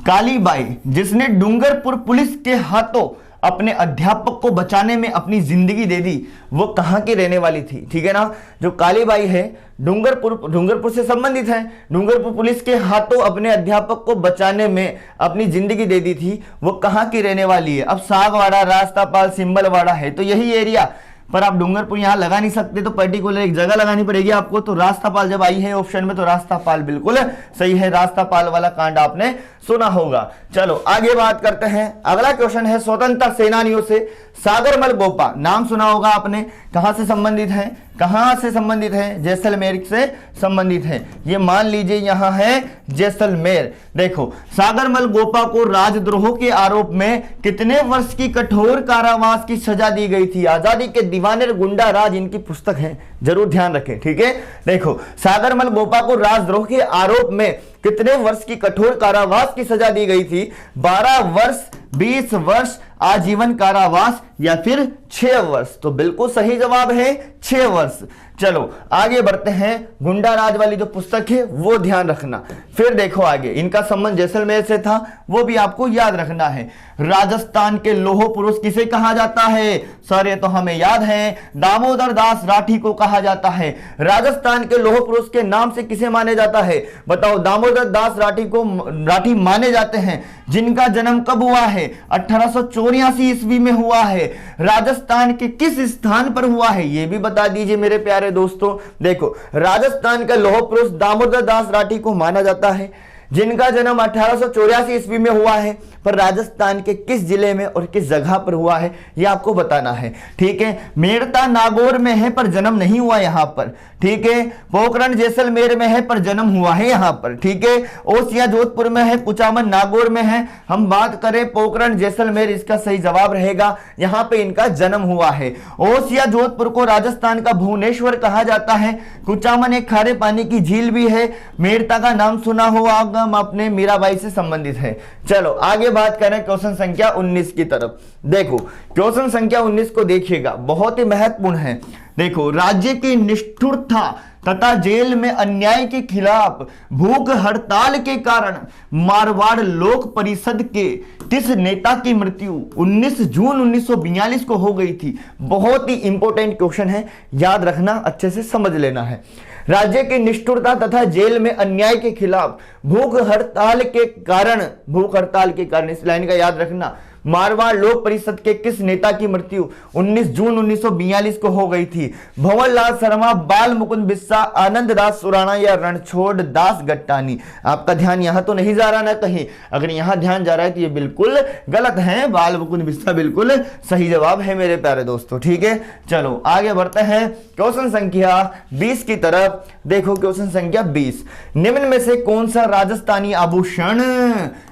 कालीबाई जिसने डूंगरपुर पुलिस के हाथों अपने अध्यापक को बचाने में अपनी जिंदगी दे दी, वो कहां की रहने वाली थी, ठीक है ना। जो कालीबाई है डूंगरपुर से संबंधित है, डूंगरपुर पुलिस के हाथों अपने अध्यापक को बचाने में अपनी जिंदगी दे दी थी, वो कहां की रहने वाली है। अब सागवाड़ा, रास्तापाल, सिंबलवाड़ा है तो यही एरिया, पर आप डूंगरपुर यहां लगा नहीं सकते, तो पर्टिकुलर एक जगह लगानी पड़ेगी आपको। तो रास्तापाल जब आई है ऑप्शन में तो रास्तापाल बिल्कुल सही है, रास्तापाल वाला कांड आपने सुना होगा। चलो आगे बात करते हैं। अगला क्वेश्चन है स्वतंत्रता सेनानियों से सागरमल गोपा, नाम सुना होगा आपने, कहां से संबंधित है, कहां से संबंधित है, जैसलमेर से संबंधित है। ये मान लीजिए यहां है जैसलमेर। देखो सागरमल गोपा को राजद्रोह के आरोप में कितने वर्ष की कठोर कारावास की सजा दी गई थी। आजादी के दीवाने गुंडा राज इनकी पुस्तक है, जरूर ध्यान रखें, ठीक है। देखो सागरमल गोपा को राजद्रोह के आरोप में कितने वर्ष की कठोर कारावास की सजा दी गई थी? 12 वर्ष, 20 वर्ष, आजीवन कारावास या फिर 6 वर्ष? तो बिल्कुल सही जवाब है 6 वर्ष। चलो आगे बढ़ते हैं। गुंडा राज वाली जो पुस्तक है वो ध्यान रखना। फिर देखो आगे, इनका संबंध जैसलमेर से था, वो भी आपको याद रखना है। राजस्थान के लोह पुरुष किसे कहा जाता है? सर ये तो हमें याद है, दामोदर दास राठी को कहा जाता है। राजस्थान के लोह पुरुष के नाम से किसे माने जाता है? बताओ। दामोदर दास राठी माने जाते हैं, जिनका जन्म कब हुआ है? 1884 ईस्वी में हुआ है। राजस्थान के किस स्थान पर हुआ है ये भी बता दीजिए मेरे प्यारे दोस्तों। देखो, राजस्थान का लौह पुरुष दामोदर दास राठी को माना जाता है, जिनका जन्म 1884 ईस्वी में हुआ है, पर राजस्थान के किस जिले में और किस जगह पर हुआ है ये आपको बताना है। ठीक है, मेड़ता नागौर में है पर जन्म नहीं हुआ यहां पर। ठीक है, पोखरण जैसलमेर में है पर जन्म हुआ है यहां पर। ठीक है, ओसिया जोधपुर में है, कुचामन नागौर में है। हम बात करें पोखरण जैसलमेर, इसका सही जवाब रहेगा, यहां पे इनका जन्म हुआ है। ओसिया जोधपुर को राजस्थान का भुवनेश्वर कहा जाता है। कुचामन एक खारे पानी की झील भी है। मेड़ता का नाम सुना होगा, अपने मीराबाई से संबंधित है। चलो आगे बात करें क्वेश्चन संख्या 19 की तरफ। देखो क्वेश्चन संख्या 19 को देखिएगा, बहुत ही महत्वपूर्ण है। देखो, राज्य की निष्ठुरता तथा जेल में अन्याय के खिलाफ भूख हड़ताल के कारण मारवाड़ लोक परिषद के किस नेता की मृत्यु 19 जून 1942 को हो गई थी? बहुत ही इंपॉर्टेंट क्वेश्चन है, याद रखना, अच्छे से समझ लेना है। राज्य की निष्ठुरता तथा जेल में अन्याय के खिलाफ भूख हड़ताल के कारण इस लाइन का याद रखना, मारवाड़ लोक परिषद के किस नेता की मृत्यु 19 जून 1942 को हो गई थी? भंवरलाल शर्मा, बाल मुकुंद बिस्सा, आनंद दास सुराणा या रणछोड़ दास गट्टानी? आपका ध्यान यहां तो नहीं जा रहा ना कहीं? अगर यहां ध्यान जा रहा है तो ये बिल्कुल गलत है। बाल मुकुंद बिस्सा बिल्कुल सही जवाब है मेरे प्यारे दोस्तों। ठीक है, चलो आगे बढ़ते हैं क्वेश्चन संख्या 20 की तरफ। देखो क्वेश्चन संख्या 20, निम्न में से कौन सा राजस्थानी आभूषण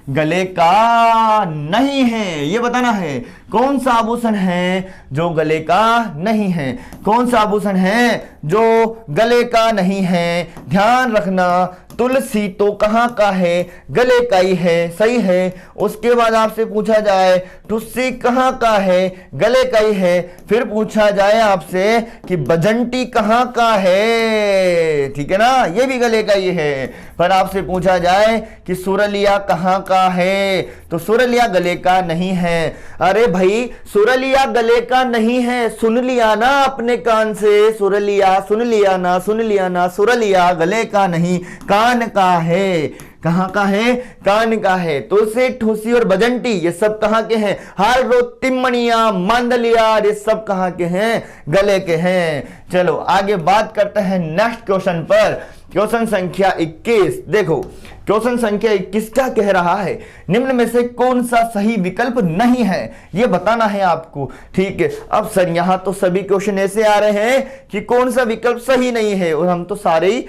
गले का नहीं है? ये बताना है, कौन सा आभूषण है जो गले का नहीं है? कौन सा आभूषण है जो गले का नहीं है? ध्यान रखना, तुलसी तो कहां का है? गले का ही है, सही है। उसके बाद आपसे पूछा जाए टुस्सी कहां का है? गले का ही है। फिर पूछा जाए आपसे कि बजंटी कहां का है? ठीक है ना, ये भी गले का ही है। पर आपसे पूछा जाए कि सुरलिया कहां का है, तो सुरलिया गले का नहीं है। अरे भाई, सुरलिया गले का नहीं है, सुन लिया ना अपने कान से, सुरलिया सुन लिया ना, सुन लिया ना, सुरलिया गले का नहीं, कान का है। कहां का है? कान का है। तुलसी, ठूसी और बजंटी ये सब कहां के हैं? हार रो, तिमणिया, मांदलिया, ये सब कहां के हैं? गले के हैं। चलो आगे बात करते हैं नेक्स्ट क्वेश्चन पर। क्वेश्चन संख्या 21। देखो क्वेश्चन संख्या 21 क्या कह रहा है? निम्न में से कौन सा सही विकल्प नहीं है ये बताना है आपको। ठीक है, अब सर यहां तो सभी क्वेश्चन ऐसे आ रहे हैं कि कौन सा विकल्प सही नहीं है, और हम तो सारे ही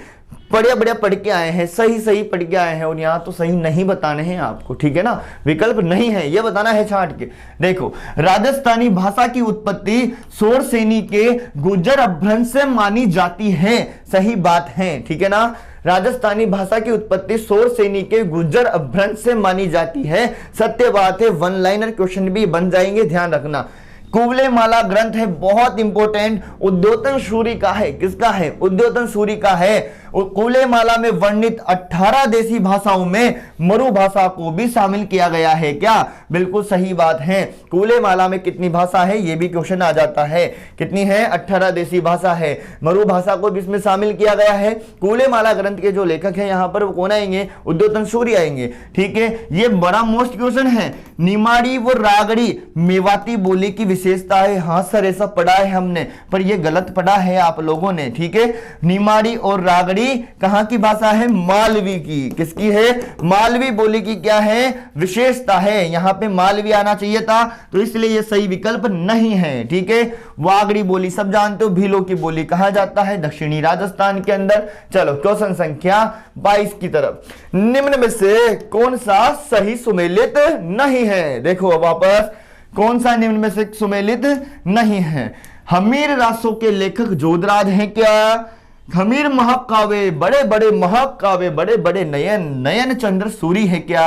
बढ़िया पढ़ के आए हैं, सही पढ़ के आए हैं, और यहाँ तो सही नहीं बताने हैं आपको। ठीक है ना, विकल्प नहीं है ये बताना है छांट के। देखो, राजस्थानी भाषा की उत्पत्ति शोरसेनी के गुर्जर अपभ्रंश से मानी जाती है, सही बात है। ठीक है ना, राजस्थानी भाषा की उत्पत्ति शोरसेनी के गुर्जर अपभ्रंश से मानी जाती है, सत्य बात है। वन लाइनर क्वेश्चन भी बन जाएंगे, ध्यान रखना। कुवले माला ग्रंथ है, बहुत इंपॉर्टेंट, उद्योतन सूरी का है। किसका है? उद्योतन सूरी का है। कुवले माला में वर्णित 18 देशी भाषाओं में मरु भाषा को भी शामिल किया गया है क्या? बिल्कुल सही बात है। कुवले माला में कितनी भाषा है ये भी क्वेश्चन आ जाता है। कितनी है? 18 देशी भाषा है। मरु भाषा को भी इसमें शामिल किया गया है। कुवले माला ग्रंथ के जो लेखक है यहाँ पर वो कौन आएंगे? उद्योतन सूरी आएंगे। ठीक है, ये बड़ा मोस्ट क्वेश्चन है। निमाड़ी व रागड़ी मेवाती बोली की विशेषता है। हाँ सर, ऐसा पढ़ा है हमने, पर ये गलत पढ़ा है आप लोगों ने। ठीक है, निमाड़ी और रागड़ी कहां की भाषा है? मालवी की। किसकी है? मालवी बोली की क्या है? विशेषता है। यहां पे मालवी आना चाहिए था, तो इसलिए ये सही विकल्प नहीं है। ठीक है, वागड़ी बोली सब जानते हो, भीलों की बोली कहा जाता है दक्षिणी राजस्थान के अंदर। चलो क्वेश्चन संख्या 22 की तरफ। निम्न में से कौन सा सही सुमेलित नहीं है? देखो अब वापस, कौन सा निम्न में से सुमेलित नहीं है? हमीर रासों के लेखक जोधराज हैं क्या? खमीर महक कावे, बड़े बड़े महक कावे, बड़े बड़े नयन, नयन चंद्र सूरी है क्या।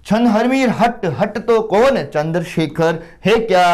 छन हमीर हट, हट तो कौन चंद्रशेखर है क्या।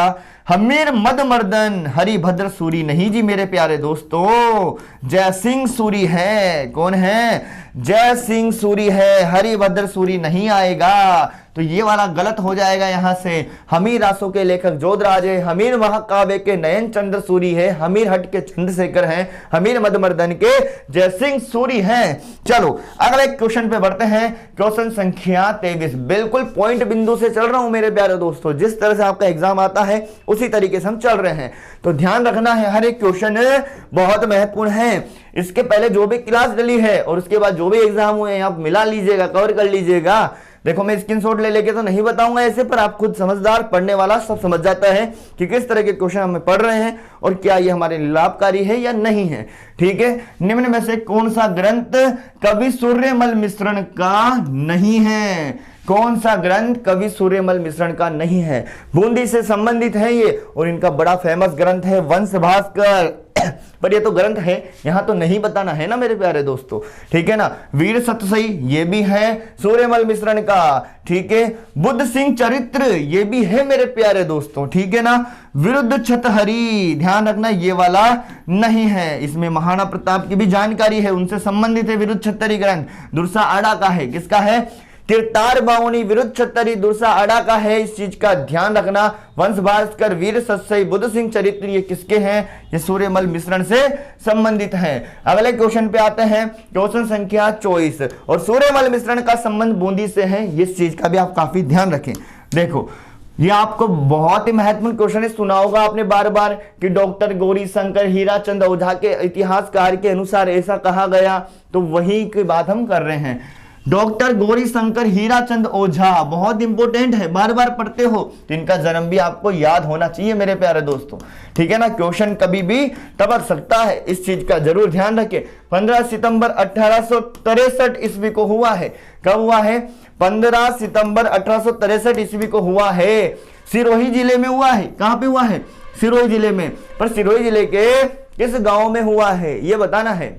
हमीर मद मर्दन, हरिभद्र सूरी नहीं जी मेरे प्यारे दोस्तों, जय सिंह सूरी है। कौन है, जय सिंह सूरी है, हरिभद्र सूरी नहीं आएगा। तो ये वाला गलत हो जाएगा यहां से। हमीर आसो के लेखक जोधराज है, हमीर महाकाव्य के नयन चंद्र सूरी है, हमीर हट के चंद्रशेखर हैं, हमीर मदमर्दन के जय सिंह सूरी हैं। चलो अगले क्वेश्चन पे बढ़ते हैं। क्वेश्चन संख्या 23। बिल्कुल पॉइंट बिंदु से चल रहा हूं मेरे प्यारे दोस्तों, जिस तरह से आपका एग्जाम आता है उसी तरीके से हम चल रहे हैं, तो ध्यान रखना है, हर एक क्वेश्चन बहुत महत्वपूर्ण है। इसके पहले जो भी क्लास डली है और उसके बाद जो भी एग्जाम हुए हैं आप मिला लीजिएगा, कवर कर लीजिएगा। देखो मैं स्क्रीनशॉट ले लेके तो नहीं बताऊंगा ऐसे, पर आप खुद समझदार, पढ़ने वाला सब समझ जाता है कि किस तरह के क्वेश्चन हम पढ़ रहे हैं और क्या ये हमारे लिए लाभकारी है या नहीं है। ठीक है, निम्न में से कौन सा ग्रंथ कवि सूर्यमल मिश्रण का नहीं है। कौन सा ग्रंथ कवि सूर्यमल मिश्रण का नहीं है। बूंदी से संबंधित है ये और इनका बड़ा फेमस ग्रंथ है वंश भास्कर, पर ये तो ग्रंथ है, यहां तो नहीं बताना है ना मेरे प्यारे दोस्तों। ठीक है ना, वीर सतसई ये भी है सूर्यमल मिश्रण का। ठीक है, बुद्ध सिंह चरित्र ये भी है मेरे प्यारे दोस्तों। ठीक है ना, विरुद्ध छतहरी ध्यान रखना ये वाला नहीं है। इसमें महाराणा प्रताप की भी जानकारी है, उनसे संबंधित है विरुद्ध छतरी ग्रंथ। दुर्सा आड़ा का है, किसका है, तिरतार बावनी विरुद्ध छतरी दुर्सा आड़ा का है। इस चीज का ध्यान रखना। वंश भास्कर, वीर सतसई, बुद्ध सिंह चरित्र ये किसके हैं, ये सूर्यमल मिश्रण से संबंधित है। अगले क्वेश्चन पे आते हैं, क्वेश्चन संख्या 24। और सूर्यमल मिश्रण का संबंध बूंदी से है, इस चीज का भी आप काफी ध्यान रखें। देखो ये आपको बहुत ही महत्वपूर्ण क्वेश्चन है, सुना होगा आपने बार बार कि डॉक्टर गौरी शंकर हीराचंद ओझा के इतिहासकार के अनुसार ऐसा कहा गया, तो वही की बात हम कर रहे हैं। डॉक्टर गौरी शंकर हीराचंद ओझा बहुत इंपॉर्टेंट है, बार बार पढ़ते हो तो इनका जन्म भी आपको याद होना चाहिए मेरे प्यारे दोस्तों। ठीक है ना, क्वेश्चन कभी भी टपक सकता है, इस चीज का जरूर ध्यान रखें। 15 सितंबर 1863 ईस्वी को हुआ है। कब हुआ है, 15 सितंबर 1863 ईस्वी को हुआ है। सिरोही जिले में हुआ है। कहां पे हुआ है, सिरोही जिले में। पर सिरोही जिले के किस गांव में हुआ है ये बताना है।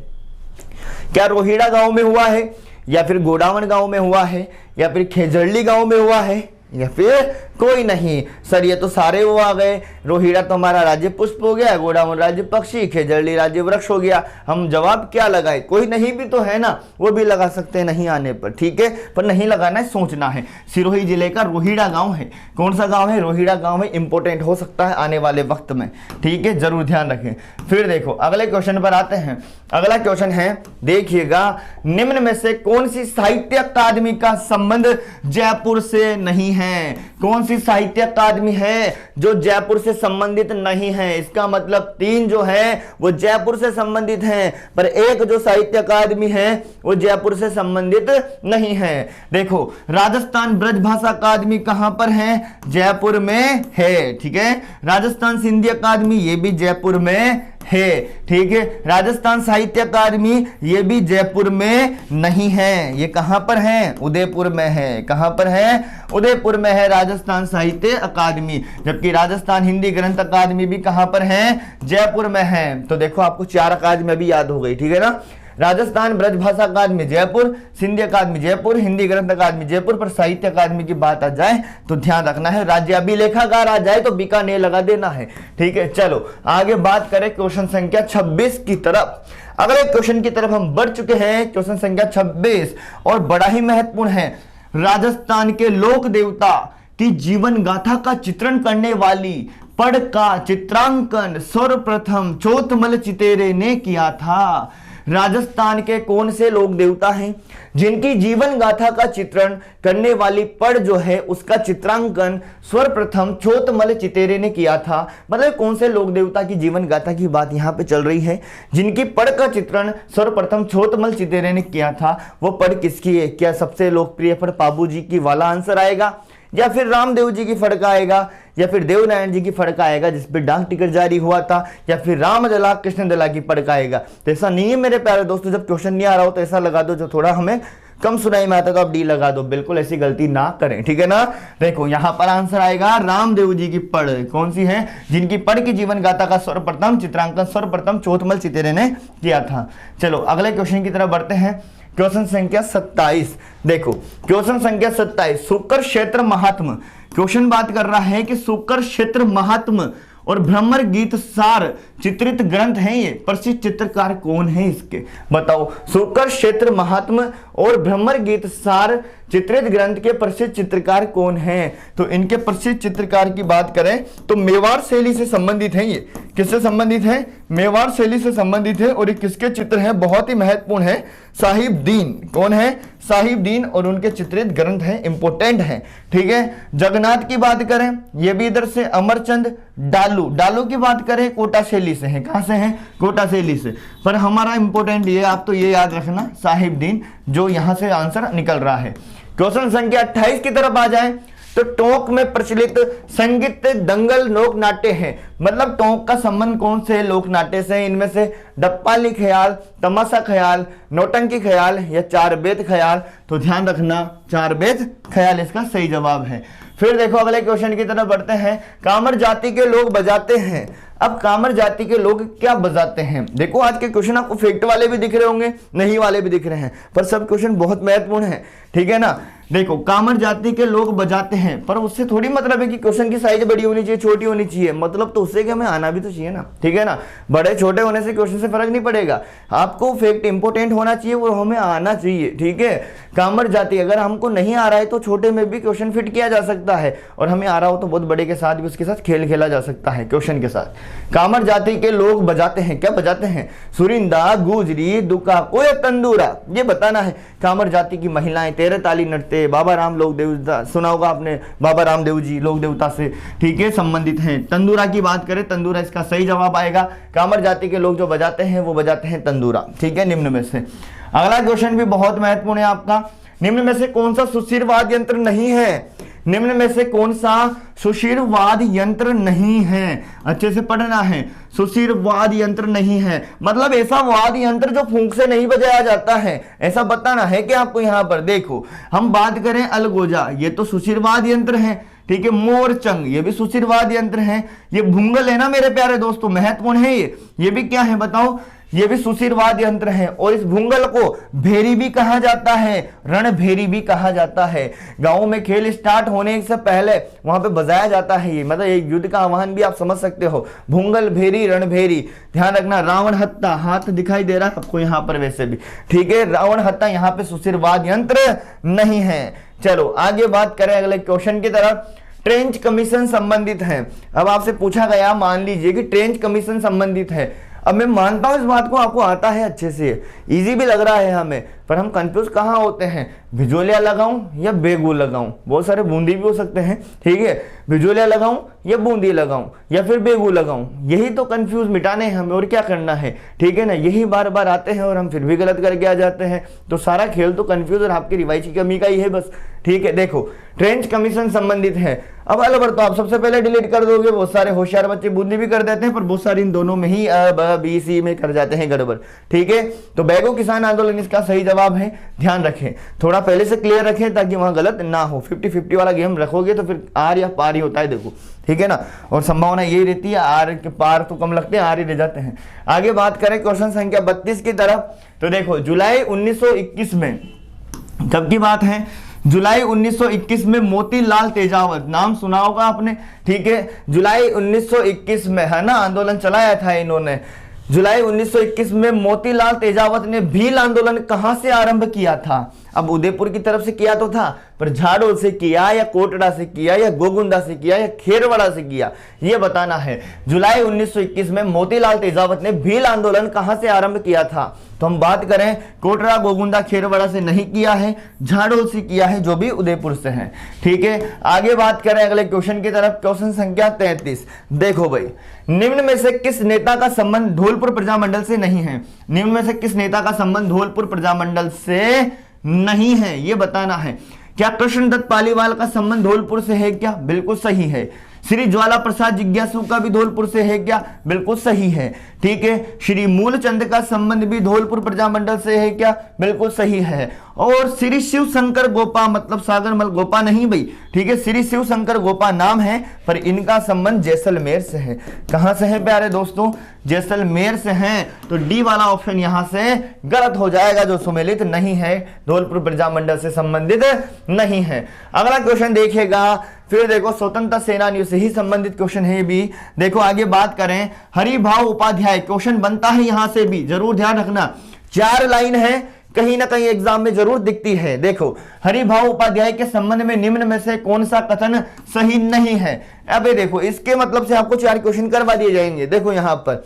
क्या रोहिड़ा गांव में हुआ है, या फिर गोडावन गांव में हुआ है, या फिर खेजड़ली गांव में हुआ है, या फिर कोई नहीं। सर ये तो सारे वो आ गए, रोहिड़ा तो हमारा राज्य पुष्प हो गया, गोडावन राज्य पक्षी, खेजड़ली राज्य वृक्ष हो गया। हम जवाब क्या लगाए, कोई नहीं भी तो है ना, वो भी लगा सकते हैं नहीं आने पर। ठीक है, पर नहीं लगाना है, सोचना है। सिरोही जिले का रोहिड़ा गांव है। कौन सा गांव है, रोहिड़ा गांव है। इंपॉर्टेंट हो सकता है आने वाले वक्त में। ठीक है, जरूर ध्यान रखें। फिर देखो अगले क्वेश्चन पर आते हैं। अगला क्वेश्चन है, देखिएगा, निम्न में से कौन सी साहित्य अकादमी का संबंध जयपुर से नहीं है। कौन सी साहित्य अकादमी है जो जयपुर से संबंधित नहीं है। इसका मतलब 3 जो है वो जयपुर से संबंधित हैं, पर एक जो साहित्य अकादमी है वो जयपुर से संबंधित नहीं है। देखो राजस्थान ब्रजभाषा अकादमी कहां पर है, जयपुर में है। ठीक है, राजस्थान सिंधी अकादमी ये भी जयपुर में है। ठीक है, राजस्थान साहित्य अकादमी ये भी जयपुर में नहीं है, ये कहां पर है, उदयपुर में है। कहां पर है, उदयपुर में है राजस्थान साहित्य अकादमी। जबकि राजस्थान हिंदी ग्रंथ अकादमी भी कहां पर है, जयपुर में है। तो देखो आपको 4 अकादमी अभी याद हो गई। ठीक है ना, राजस्थान ब्रजभाषा अकादमी जयपुर, सिंधी अकादमी जयपुर, हिंदी ग्रंथ अकादमी जयपुर। पर साहित्य अकादमी की बात आ जाए तो ध्यान रखना है, राज्य अभिलेखागार आ जाए तो बीकानेर लगा देना है। ठीक है, चलो आगे बात करें क्वेश्चन संख्या 26 की तरफ। अगले क्वेश्चन की तरफ हम बढ़ चुके हैं, क्वेश्चन संख्या 26 और बड़ा ही महत्वपूर्ण है। राजस्थान के लोक देवता की जीवन गाथा का चित्रण करने वाली पढ़ का चित्रांकन सर्वप्रथम चौथमल चितेरे ने किया था। राजस्थान के कौन से लोक देवता हैं जिनकी जीवन गाथा का चित्रण करने वाली पढ़ जो है उसका चित्रांकन सर्वप्रथम चौथमल चितेरे ने किया था। मतलब कौन से लोक देवता की जीवन गाथा की बात यहाँ पे चल रही है, जिनकी पढ़ का चित्रण सर्वप्रथम चौथमल चितेरे ने किया था। वो पढ़ किसकी है, क्या सबसे लोकप्रिय पढ़ पाबू जी की वाला आंसर आएगा, या फिर रामदेव जी की फड़का आएगा, या फिर देवनारायण जी की फड़का आएगा जिसपे डाक टिकट जारी हुआ था, या फिर रामदला कृष्णदला की फड़का आएगा। तो ऐसा नहीं है मेरे प्यारे दोस्तों, जब क्वेश्चन नहीं आ रहा हो तो ऐसा लगा दो जो थोड़ा हमें कम सुनाई में आता तो आप डी लगा दो, बिल्कुल ऐसी गलती ना करें, ठीक है ना। देखो यहां पर आंसर आएगा रामदेव जी की पढ़, कौन सी है, जिनकी पढ़ की जीवन गाथा का सर्वप्रथम चित्रांकन सर्वप्रथम चौथमल चितेरे ने किया था। चलो अगले क्वेश्चन की तरफ बढ़ते हैं। क्वेश्चन संख्या 27, देखो क्वेश्चन संख्या 27, शुकर क्षेत्र महात्म। क्वेश्चन बात कर रहा है कि शुकर क्षेत्र महात्म और भ्रमर गीत सार चित्रित ग्रंथ हैं, ये प्रसिद्ध चित्रकार कौन है इसके, बताओ। शुकर क्षेत्र महात्म और भ्रमर गीत सार चित्रित ग्रंथ के प्रसिद्ध चित्रकार कौन हैं, तो इनके प्रसिद्ध चित्रकार की बात करें तो मेवाड़ शैली से संबंधित हैं। ये किससे संबंधित है, मेवाड़ शैली से संबंधित है। और ये किसके चित्र हैं, बहुत ही महत्वपूर्ण है, साहिब दीन। कौन है, साहिब दीन, और उनके चित्रित ग्रंथ हैं, इंपोर्टेंट हैं, ठीक है। जगन्नाथ की बात करें, ये भी इधर से, अमरचंद डालू, डालू की बात करें कोटा शैली से है, कहां से है, कोटा शैली से। पर हमारा इंपोर्टेंट ये, आप तो ये याद रखना साहिब दीन, जो यहां से आंसर निकल रहा है। क्वेश्चन संख्या 28 की तरफ आ जाए तो टोंक में प्रचलित संगीत दंगल लोक नाट्य है, मतलब टोंक का संबंध कौन से लोक नाट्य से, इनमें से डप्पाली ख्याल, तमाशा ख्याल, नौटंकी ख्याल या चार बेत ख्याल, तो ध्यान रखना चार बेत ख्याल इसका सही जवाब है। फिर देखो अगले क्वेश्चन की तरफ बढ़ते हैं। कामर जाति के लोग बजाते हैं, अब कामर जाति के लोग क्या बजाते हैं, देखो आज के क्वेश्चन आपको फैक्ट वाले भी दिख रहे होंगे, नहीं वाले भी दिख रहे हैं, पर सब क्वेश्चन बहुत महत्वपूर्ण है, ठीक है ना। देखो कामर जाति के लोग बजाते हैं, पर उससे थोड़ी मतलब है कि क्वेश्चन की साइज बड़ी होनी चाहिए छोटी होनी चाहिए, मतलब तो उससे कि हमें आना भी तो चाहिए ना, ठीक है ना। बड़े छोटे होने से क्वेश्चन से फर्क नहीं पड़ेगा, आपको फैक्ट इंपोर्टेंट होना चाहिए, वो हमें आना चाहिए, ठीक है। कामर जाति अगर हमको नहीं आ रहा है तो छोटे में भी क्वेश्चन फिट किया जा सकता है, और हमें आ रहा हो तो बहुत बड़े के साथ भी उसके साथ खेल खेला जा सकता है क्वेश्चन के साथ। कामर जाति के लोग बजाते हैं, क्या बजाते हैं, सुरिंदा, गुजरी, दुका, कोई तंदूरा, ये बताना है। कामर जाति की महिलाएं तेरह ताली नृत्य, बाबा राम लोक देवता, सुना होगा आपने, बाबा रामदेव जी लोक देवता से, ठीक है, संबंधित हैं। तंदूरा की बात करें, तंदूरा इसका सही जवाब आएगा। कामर जाति के लोग जो बजाते हैं वो बजाते हैं तंदूरा, ठीक है, निम्न में से। अगला क्वेश्चन भी बहुत महत्वपूर्ण है आपका, निम्न में से कौन सा सुशिर वाद्य यंत्र नहीं है, निम्न में से कौन सा सुशिर वाद्य यंत्र नहीं है, अच्छे से पढ़ना है। सुशिर वाद्य यंत्र नहीं है मतलब ऐसा वाद्य यंत्र जो फूंक से नहीं बजाया जाता है, ऐसा बताना है कि आपको। यहाँ पर देखो हम बात करें अलगोजा, ये तो सुशिर वाद्य यंत्र है, ठीक है। मोरचंग ये भी सुशिर वाद्य यंत्र है। ये भुंगल है ना मेरे प्यारे दोस्तों, महत्वपूर्ण है ये भी क्या है बताओ, ये भी सुशिर वाद्य यंत्र है। और इस भुंगल को भेरी भी कहा जाता है, रणभेरी भी कहा जाता है। गांव में खेल स्टार्ट होने से पहले वहां पे बजाया जाता है ये, मतलब एक युद्ध का आह्वान भी आप समझ सकते हो। भुंगल, भेरी, रणभेरी, ध्यान रखना। रावण हत्ता, हाथ दिखाई दे रहा है आपको यहाँ पर वैसे भी, ठीक है। रावण हत्ता यहाँ पे सुशिर वाद्य यंत्र नहीं है। चलो आगे बात करें अगले क्वेश्चन की तरफ। ट्रेंच कमीशन संबंधित है। अब आपसे पूछा गया, मान लीजिए कि ट्रेंच कमीशन संबंधित है। अब मैं मानता हूं इस बात को आपको आता है अच्छे से, इजी भी लग रहा है हमें, पर हम कंफ्यूज कहाँ होते हैं, भिजोलिया लगाऊं या बेगू लगाऊं, बहुत सारे बूंदी भी हो सकते हैं, ठीक है। भिजोलिया लगाऊं या बूंदी लगाऊं या फिर बेगू लगाऊं, यही तो कंफ्यूज मिटाने हैं हमें, और क्या करना है, ठीक है ना। यही बार बार आते हैं और हम फिर भी गलत करके आ जाते हैं, तो सारा खेल तो कंफ्यूज और आपकी रिवाइज की कमी का ही है बस, ठीक है। देखो ट्रेंच कमीशन संबंधित है। अब अलवर तो आप सबसे पहले डिलीट कर दोगे, बहुत सारे होशियार बच्चे बूंदी भी कर देते हैं, पर बहुत सारे इन दोनों में ही बी सी में कर जाते हैं गड़बड़, ठीक है। तो बैगो किसान आंदोलन इसका सही जवाब है, ध्यान रखें, थोड़ा पहले से क्लियर रखें ताकि वहां गलत ना हो। 50-50 वाला गेम रखोगे तो फिर आर या पार ही होता है, देखो, ठीक है ना। और संभावना यही रहती है, आर के पार तो कम लगते हैं, आर ही रह जाते हैं। आगे बात करें क्वेश्चन संख्या 32 की तरफ, तो देखो जुलाई 1921 में, कब की बात है, जुलाई 1921 में मोतीलाल तेजावत, नाम सुना होगा आपने, ठीक है। जुलाई 1921 में है ना आंदोलन चलाया था इन्होंने। जुलाई 1921 में मोतीलाल तेजावत ने भील आंदोलन कहां से आरंभ किया था। अब उदयपुर की तरफ से किया तो था, पर झाड़ोल से किया या कोटड़ा से किया या गोगुंदा से किया या खेरवाड़ा से किया, ये बताना है। जुलाई 1921 में मोतीलाल तेजावत ने भील आंदोलन कहां से आरंभ किया था, तो हम बात करें कोटड़ा, गोगुंदा, खेरवाड़ा से नहीं किया है, झाड़ोल से किया है, जो भी उदयपुर से है, ठीक है। आगे बात करें अगले क्वेश्चन की तरफ, क्वेश्चन संख्या 33। देखो भाई, निम्न में से किस नेता का संबंध धौलपुर प्रजामंडल से नहीं है, निम्न में से किस नेता का संबंध धौलपुर प्रजामंडल से नहीं है, ये बताना है। क्या कृष्णदत्त पालीवाल का संबंध धौलपुर से है क्या, बिल्कुल सही है। श्री ज्वाला प्रसाद जिज्ञासु का भी धौलपुर से है क्या? बिल्कुल सही है। ठीक है, श्री मूलचंद का संबंध भी धौलपुर प्रजामंडल से है क्या? बिल्कुल सही है। और श्री शिव शंकर गोपा मतलब सागरमल गोपा नहीं भाई, ठीक है, श्री शिव शंकर गोपा नाम है, पर इनका संबंध जैसलमेर से है। कहां से है प्यारे दोस्तों? जैसलमेर से है। तो डी वाला ऑप्शन यहां से गलत हो जाएगा, जो सुमेलित नहीं है, धौलपुर प्रजामंडल से संबंधित नहीं है। अगला क्वेश्चन देखिएगा, फिर देखो स्वतंत्रता सेनानियों से ही संबंधित क्वेश्चन है भी। देखो आगे बात करें, हरिभाव उपाध्याय, क्वेश्चन बनता है यहां से भी, जरूर ध्यान रखना। 4 लाइन है, कहीं ना कहीं एग्जाम में जरूर दिखती है। देखो, हरिभाव उपाध्याय के संबंध में निम्न में से कौन सा कथन सही नहीं है? अबे देखो, इसके मतलब से आपको 4 क्वेश्चन करवा दिए जाएंगे। देखो यहां पर,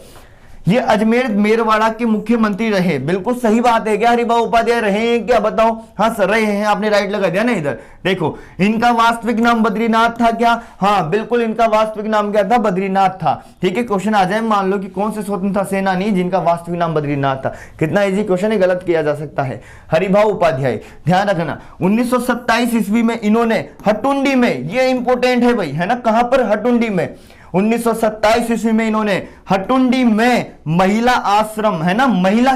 ये अजमेर मेरवाड़ा के मुख्यमंत्री रहे, बिल्कुल सही बात है क्या? हरिभाव उपाध्याय रहे हैं क्या? बताओ। हाँ सर रहे हैं, आपने राइट लगा दिया ना इधर। देखो, इनका वास्तविक नाम बद्रीनाथ था क्या? हाँ बिल्कुल, इनका वास्तविक नाम क्या था? बद्रीनाथ था। ठीक है, क्वेश्चन आ जाए, मान लो कि कौन से स्वतंत्रता सेनानी जिनका वास्तविक नाम बद्रीनाथ था। कितना इजी क्वेश्चन है, गलत किया जा सकता है। हरिभाव उपाध्याय, ध्यान रखना 1927 ईस्वी में इन्होंने हटुंडी में, ये इंपोर्टेंट है भाई, है ना, कहां पर? हटुंडी में। 1927 ईस्वी में इन्होंने हटुंडी में महिला आश्रम, है ना, महिला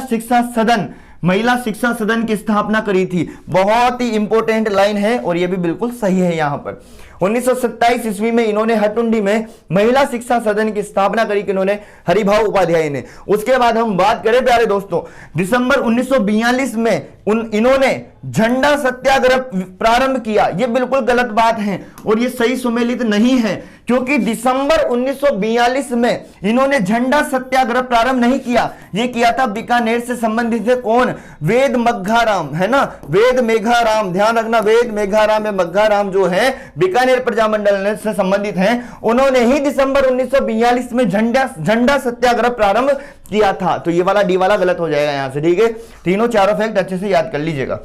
शिक्षा सदन की स्थापना करी थी। बहुत ही इंपॉर्टेंट लाइन है और यह भी बिल्कुल सही है। यहां पर 1927 ईस्वी में इन्होंने हटुंडी में महिला शिक्षा सदन की स्थापना करी, किन्होंने? हरिभाव उपाध्याय ने। उसके बाद हम बात करें प्यारे दोस्तों, दिसंबर 1942 में इन्होंने झंडा सत्याग्रह प्रारंभ किया। यह बिल्कुल गलत बात है और यह सही सुमेलित नहीं है, क्योंकि दिसंबर 1942 में इन्होंने झंडा सत्याग्रह प्रारंभ नहीं किया। यह किया था बीकानेर से संबंधित है कौन? वेद मघाराम, है ना, वेद मेघाराम। ध्यान रखना, वेद मेघाराम या मघाराम जो है बीकानेर प्रजामंडल से संबंधित हैं, उन्होंने ही दिसंबर 1942 में झंडा सत्याग्रह प्रारंभ किया था। तो ये वाला डी वाला गलत हो जाएगा यहां से। ठीक है, तीनों चारों फैक्ट अच्छे से याद कर लीजिएगा।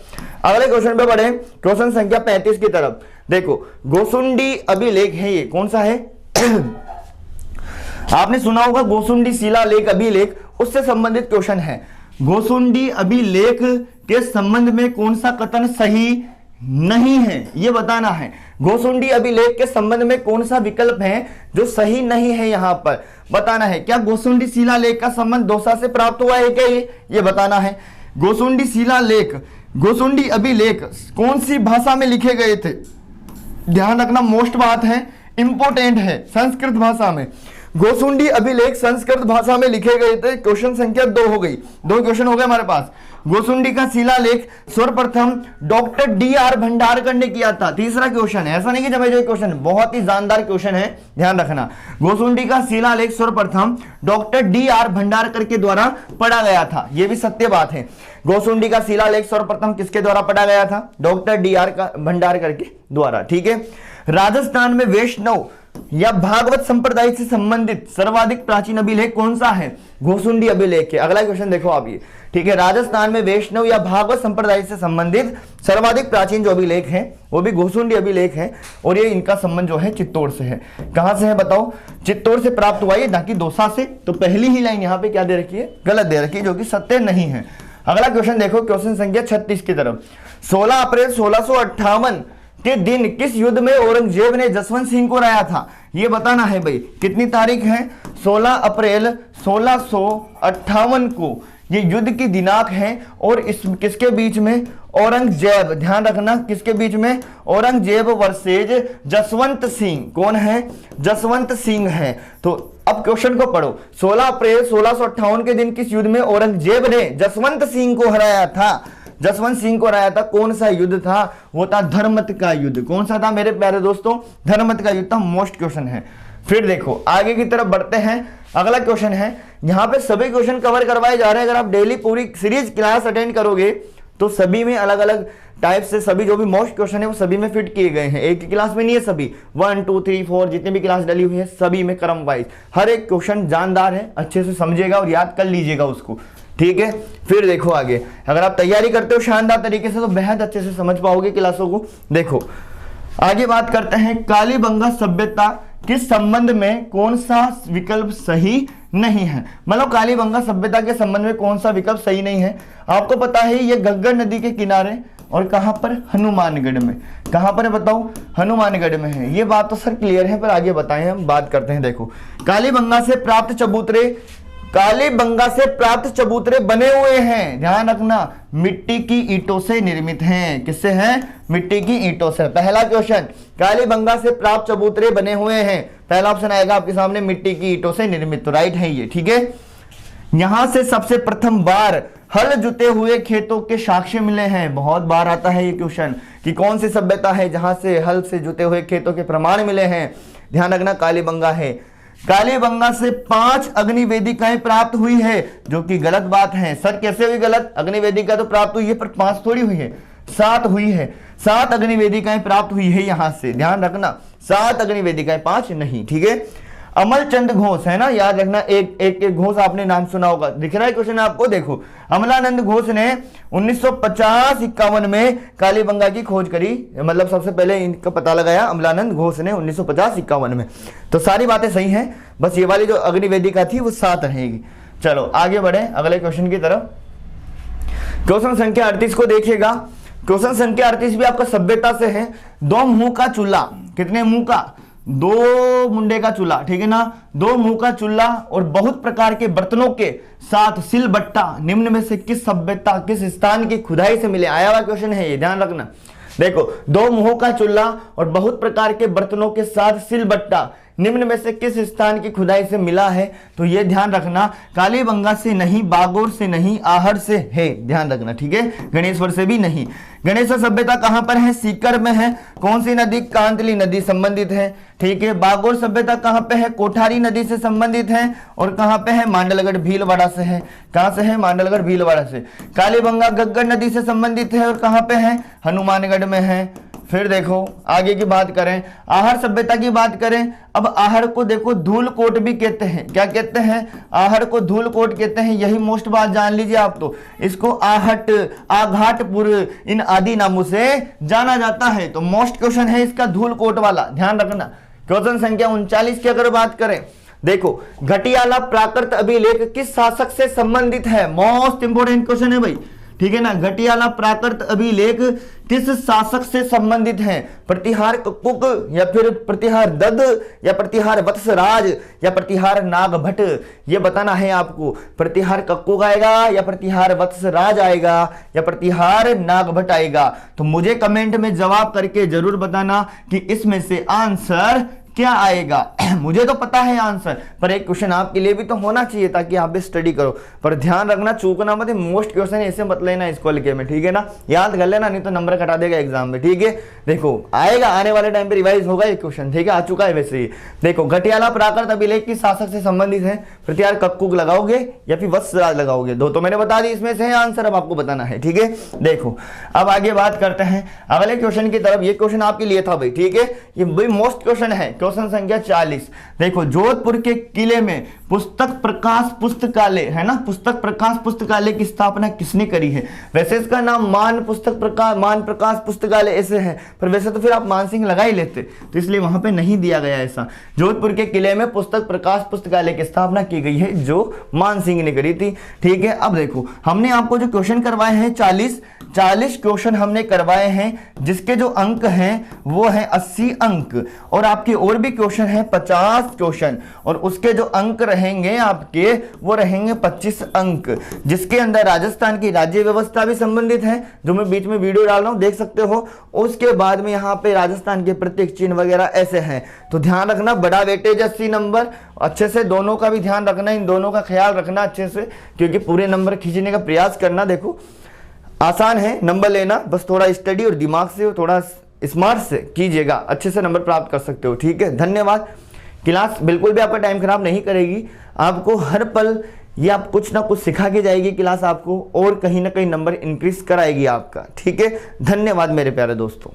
अगले क्वेश्चन पे बढ़े, क्वेश्चन संख्या 35 की तरफ। देखो, गोसुंडी अभिलेख है, ये कौन सा है? आपने सुना होगा गोसुंडी शिलालेख अभिलेख, उससे संबंधित क्वेश्चन है। गोसुंडी अभिलेख के संबंध में कौन सा कथन सही नहीं है, यह बताना है। गोसुंडी अभिलेख के संबंध में कौन सा विकल्प है जो सही नहीं है, यहां पर बताना है। क्या गोसुंडी शिलालेख का संबंध दौसा से प्राप्त हुआ है क्या? ये बताना है। गोसुंडी शिलालेख, गोसुंडी अभिलेख कौन सी भाषा में लिखे गए थे? ध्यान रखना, मोस्ट बात है, इंपोर्टेंट है, संस्कृत भाषा में। गोसुंडी अभिलेख संस्कृत भाषा में लिखे गए थे। क्वेश्चन संख्या 2 हो गई, 2 क्वेश्चन हो गए हमारे पास। गोसुंडी का शिलालेख सर्वप्रथम डॉक्टर डी.आर. भंडारकर ने किया था। तीसरा क्वेश्चन है, ऐसा नहीं कि जब जो क्वेश्चन, बहुत ही जानदार क्वेश्चन है, ध्यान रखना। गोसुंडी का शिलालेख सर्वप्रथम डॉक्टर डी.आर. भंडारकर के द्वारा पढ़ा गया था, यह भी सत्य बात है। गोसुंडी का शिलालेख सर्वप्रथम किसके द्वारा पढ़ा गया था? Doctor DR. भंडारकर के द्वारा। ठीक है, राजस्थान में वैष्णव या भागवत संप्रदाय से संबंधित सर्वाधिक प्राचीन अभिलेख कौन सा है? गोसुंडी अभिलेख है। अगला क्वेश्चन देखो आप ये, ठीक है, राजस्थान में वैष्णव या भागवत संप्रदाय से संबंधित सर्वाधिक प्राचीन जो अभिलेख है वो भी गोसुंडी अभिलेख है, और ये इनका संबंध जो है चित्तौड़ से है। कहां से है बताओ? चित्तौड़ से प्राप्त हुआ, ये ना कि दौसा से। तो पहली ही लाइन यहाँ पे क्या दे रखी है? गलत दे रखी है, जो कि सत्य नहीं है। अगला क्वेश्चन देखो, क्वेश्चन संख्या 36 की तरफ। 16 अप्रैल 1658 के दिन किस युद्ध में औरंगजेब ने जसवंत सिंह को हराया था? ये बताना है भाई। कितनी तारीख है? 16 अप्रैल 1658 को ये युद्ध की दिनांक है, और इस किसके बीच में? औरंगजेब, ध्यान रखना, किसके बीच में? औरंगजेब वर्सेज जसवंत सिंह। कौन है? जसवंत सिंह है। तो अब क्वेश्चन को पढ़ो, 16 अप्रैल 1658 के दिन किस युद्ध में औरंगजेब ने जसवंत सिंह को हराया था? जसवंत सिंह को हराया था। कौन सा युद्ध था? वो था धर्मत का युद्ध। कौन सा था मेरे प्यारे दोस्तों? धर्मत का युद्ध था। मोस्ट क्वेश्चन है। फिर देखो आगे की तरफ बढ़ते हैं। अगला क्वेश्चन है, यहाँ पे सभी क्वेश्चन कवर करवाए जा रहे हैं। अगर आप डेली पूरी सीरीज क्लास अटेंड करोगे तो सभी में अलग अलग टाइप से सभी जो भी मोस्ट क्वेश्चन है वो सभी में फिट किए गए हैं। एक ही क्लास में नहीं है, सभी 1 2 3 4 जितने भी क्लास डली हुई है सभी में क्रम वाइज हर एक क्वेश्चन जानदार है, अच्छे से समझिएगा और याद कर लीजिएगा उसको। ठीक है, फिर देखो आगे, अगर आप तैयारी करते हो शानदार तरीके से तो बेहद अच्छे से समझ पाओगे क्लासों को। देखो आगे बात करते हैं, कालीबंगा सभ्यता के संबंध में कौन सा विकल्प सही नहीं है? मतलब कालीबंगा सभ्यता के संबंध में कौन सा विकल्प सही नहीं है? आपको पता है ये घग्गर नदी के किनारे और कहां पर, हनुमानगढ़ में। कहां पर है बताओ, हनुमानगढ़ में है। ये बात तो सर क्लियर है, पर आगे बताएं, हम बात करते हैं। देखो, कालीबंगा से प्राप्त चबूतरे, कालीबंगा से प्राप्त चबूतरे बने हुए हैं, ध्यान रखना, मिट्टी की ईंटों से निर्मित हैं। किससे हैं, मिट्टी की ईंटों से। पहला क्वेश्चन, कालीबंगा से प्राप्त चबूतरे बने हुए हैं, पहला ऑप्शन आएगा आपके सामने, मिट्टी की ईंटों से निर्मित, तो राइट है ये, ठीक है। यहां से सबसे प्रथम बार हल जुते हुए खेतों के साक्ष्य मिले हैं। बहुत बार आता है ये क्वेश्चन कि कौन सी सभ्यता है जहां से हल से जुते हुए खेतों के प्रमाण मिले हैं, ध्यान रखना, कालीबंगा है। कालीबंगा से 5 अग्नि वेदिकाएं प्राप्त हुई है, जो कि गलत बात है। सर कैसे हुई गलत, अग्नि वेदिका तो प्राप्त हुई है, पर 5 थोड़ी हुई है, 7 हुई है। 7 अग्नि वेदिकाएं प्राप्त हुई है यहां से, ध्यान रखना, 7 अग्नि वेदिकाएं, 5 नहीं, ठीक है। अमलचंद घोष है ना, याद रखना, एक घोष आपने नाम सुना होगा, दिख रहा है क्वेश्चन आपको। देखो, अमलानंद घोष ने 1950-51 में कालीबंगा की खोज करी, मतलब सबसे पहले इनका पता लगाया अमलानंद घोष ने 1950-51 में। तो सारी बातें सही हैं, बस ये वाली जो अग्नि वेदिका थी वो 7 रहेगी। चलो आगे बढ़े अगले क्वेश्चन की तरफ। क्वेश्चन संख्या 38 को देखिएगा। क्वेश्चन संख्या 38 भी आपका सभ्यता से है। 2 मुंह का चूल्हा, कितने मुंह का, 2 मुंडे का चूल्हा, ठीक है ना, 2 मुंह का चूल्हा और बहुत प्रकार के बर्तनों के साथ सिलबट्टा निम्न में से किस सभ्यता, किस स्थान की खुदाई से मिले। आया हुआ क्वेश्चन है ये, ध्यान रखना। देखो, 2 मुंहों का चूल्हा और बहुत प्रकार के बर्तनों के साथ सिलबट्टा निम्न में से किस स्थान की खुदाई से मिला है, तो ये ध्यान रखना, कालीबंगा से नहीं, बागोर से नहीं, आहड़ से है, ध्यान रखना, ठीक है। गणेश्वर से भी नहीं। गणेश्वर सभ्यता कहां पर है, सीकर में है। कौन सी नदी, कांतली नदी संबंधित है, ठीक है। बागोर सभ्यता कहां पे है, कोठारी नदी से संबंधित है। और कहां पे है, मांडलगढ़ भीलवाड़ा से है। कहां से है, मांडलगढ़ भीलवाड़ा से। कालीबंगा गग्गर नदी से संबंधित है और कहां पे है, हनुमानगढ़ में है। फिर देखो आगे की बात करें, आहड़ सभ्यता की बात करें। अब आहड़ को देखो धूलकोट भी कहते हैं, क्या कहते हैं, आहड़ को धूलकोट कहते हैं। यही मोस्ट बात जान लीजिए आप, तो इसको आहट, आघाटपुर, इन आदि नामों से जाना जाता है। तो मोस्ट क्वेश्चन है इसका धूलकोट वाला, ध्यान रखना। क्वेश्चन संख्या 39 की अगर बात करें, देखो, घटियाला प्राकृत अभिलेख किस शासक से संबंधित है। मोस्ट इंपोर्टेंट क्वेश्चन है भाई, ठीक है ना। घटियाला प्राकृत अभिलेख किस शासक से संबंधित है, प्रतिहार कक्कुक या फिर प्रतिहार दत्त या प्रतिहार वत्सराज या प्रतिहार नागभट्ट, ये बताना है आपको। प्रतिहार कक्कुक आएगा या प्रतिहार वत्सराज आएगा या प्रतिहार नागभट्ट आएगा। तो मुझे कमेंट में जवाब करके जरूर बताना कि इसमें से आंसर क्या आएगा। मुझे तो पता है आंसर, पर एक क्वेश्चन आपके लिए भी तो होना चाहिए ताकि आप भी स्टडी करो। पर ध्यान रखना, चूकना मत, मोस्ट क्वेश्चन ऐसे मत लेना इसको लिखे में, ठीक है ना। याद कर लेना, नहीं तो नंबर कटा देगा एग्जाम में, ठीक है। देखो आएगा, आने वाले टाइम पे रिवाइज होगा ये क्वेश्चन, ठीक है, आ चुका है वैसे ही। देखो, घटियाला प्राकृत अभिलेख किस शासक से संबंधित है, प्रतिहार कक्कुक लगाओगे या फिर वत्सराज लगाओगे, दो तो मैंने बता दी, इसमें से है आंसर, अब आपको बताना है, ठीक है। देखो अब आगे बात करते हैं अगले क्वेश्चन की तरफ। ये क्वेश्चन आपके लिए था भाई, ठीक है, ये भाई मोस्ट क्वेश्चन है। क्वेश्चन संख्या 40। देखो, जोधपुर के किले में पुस्तक प्रकाश पुस्तकालय है ना, पुस्तक प्रकाश पुस्तकालय की स्थापना किसने करी है। वैसे इसका नाम मान प्रकाश पुस्तकालय ऐसे है, पर वैसे तो फिर आप मान सिंह लगा ही लेते, तो इसलिए वहां पे नहीं दिया गया ऐसा। जोधपुर के किले में पुस्तक प्रकाश पुस्तकालय की स्थापना की गई है, जो मान सिंह ने करी थी, ठीक है। अब देखो, हमने आपको जो क्वेश्चन करवाए हैं 40 क्वेश्चन हमने करवाए हैं, जिसके जो अंक हैं वो है 80 अंक, और आपके और भी क्वेश्चन है 50 क्वेश्चन, और उसके जो अंक रहेंगे आपके वो रहेंगे 25 अंक, जिसके अंदर राजस्थान की राज्य व्यवस्था भी संबंधित है, जो मैं बीच में वीडियो डाल रहा हूं, देख सकते हो। उसके बाद में यहाँ पे राजस्थान के प्रतीक चिन्ह वगैरह ऐसे हैं। तो ध्यान रखना, बड़ा वेटेज 80 नंबर, अच्छे से दोनों का भी ध्यान रखना, इन दोनों का ख्याल रखना अच्छे से, क्योंकि पूरे नंबर खींचने का प्रयास करना। देखो आसान है नंबर लेना, बस थोड़ा स्टडी और दिमाग से थोड़ा स्मार्ट से कीजिएगा, अच्छे से नंबर प्राप्त कर सकते हो, ठीक है। धन्यवाद। क्लास बिल्कुल भी आपका टाइम खराब नहीं करेगी, आपको हर पल ये आप कुछ ना कुछ सिखा के जाएगी क्लास आपको, और कहीं ना कहीं नंबर इंक्रीज कराएगी आपका, ठीक है। धन्यवाद मेरे प्यारे दोस्तों।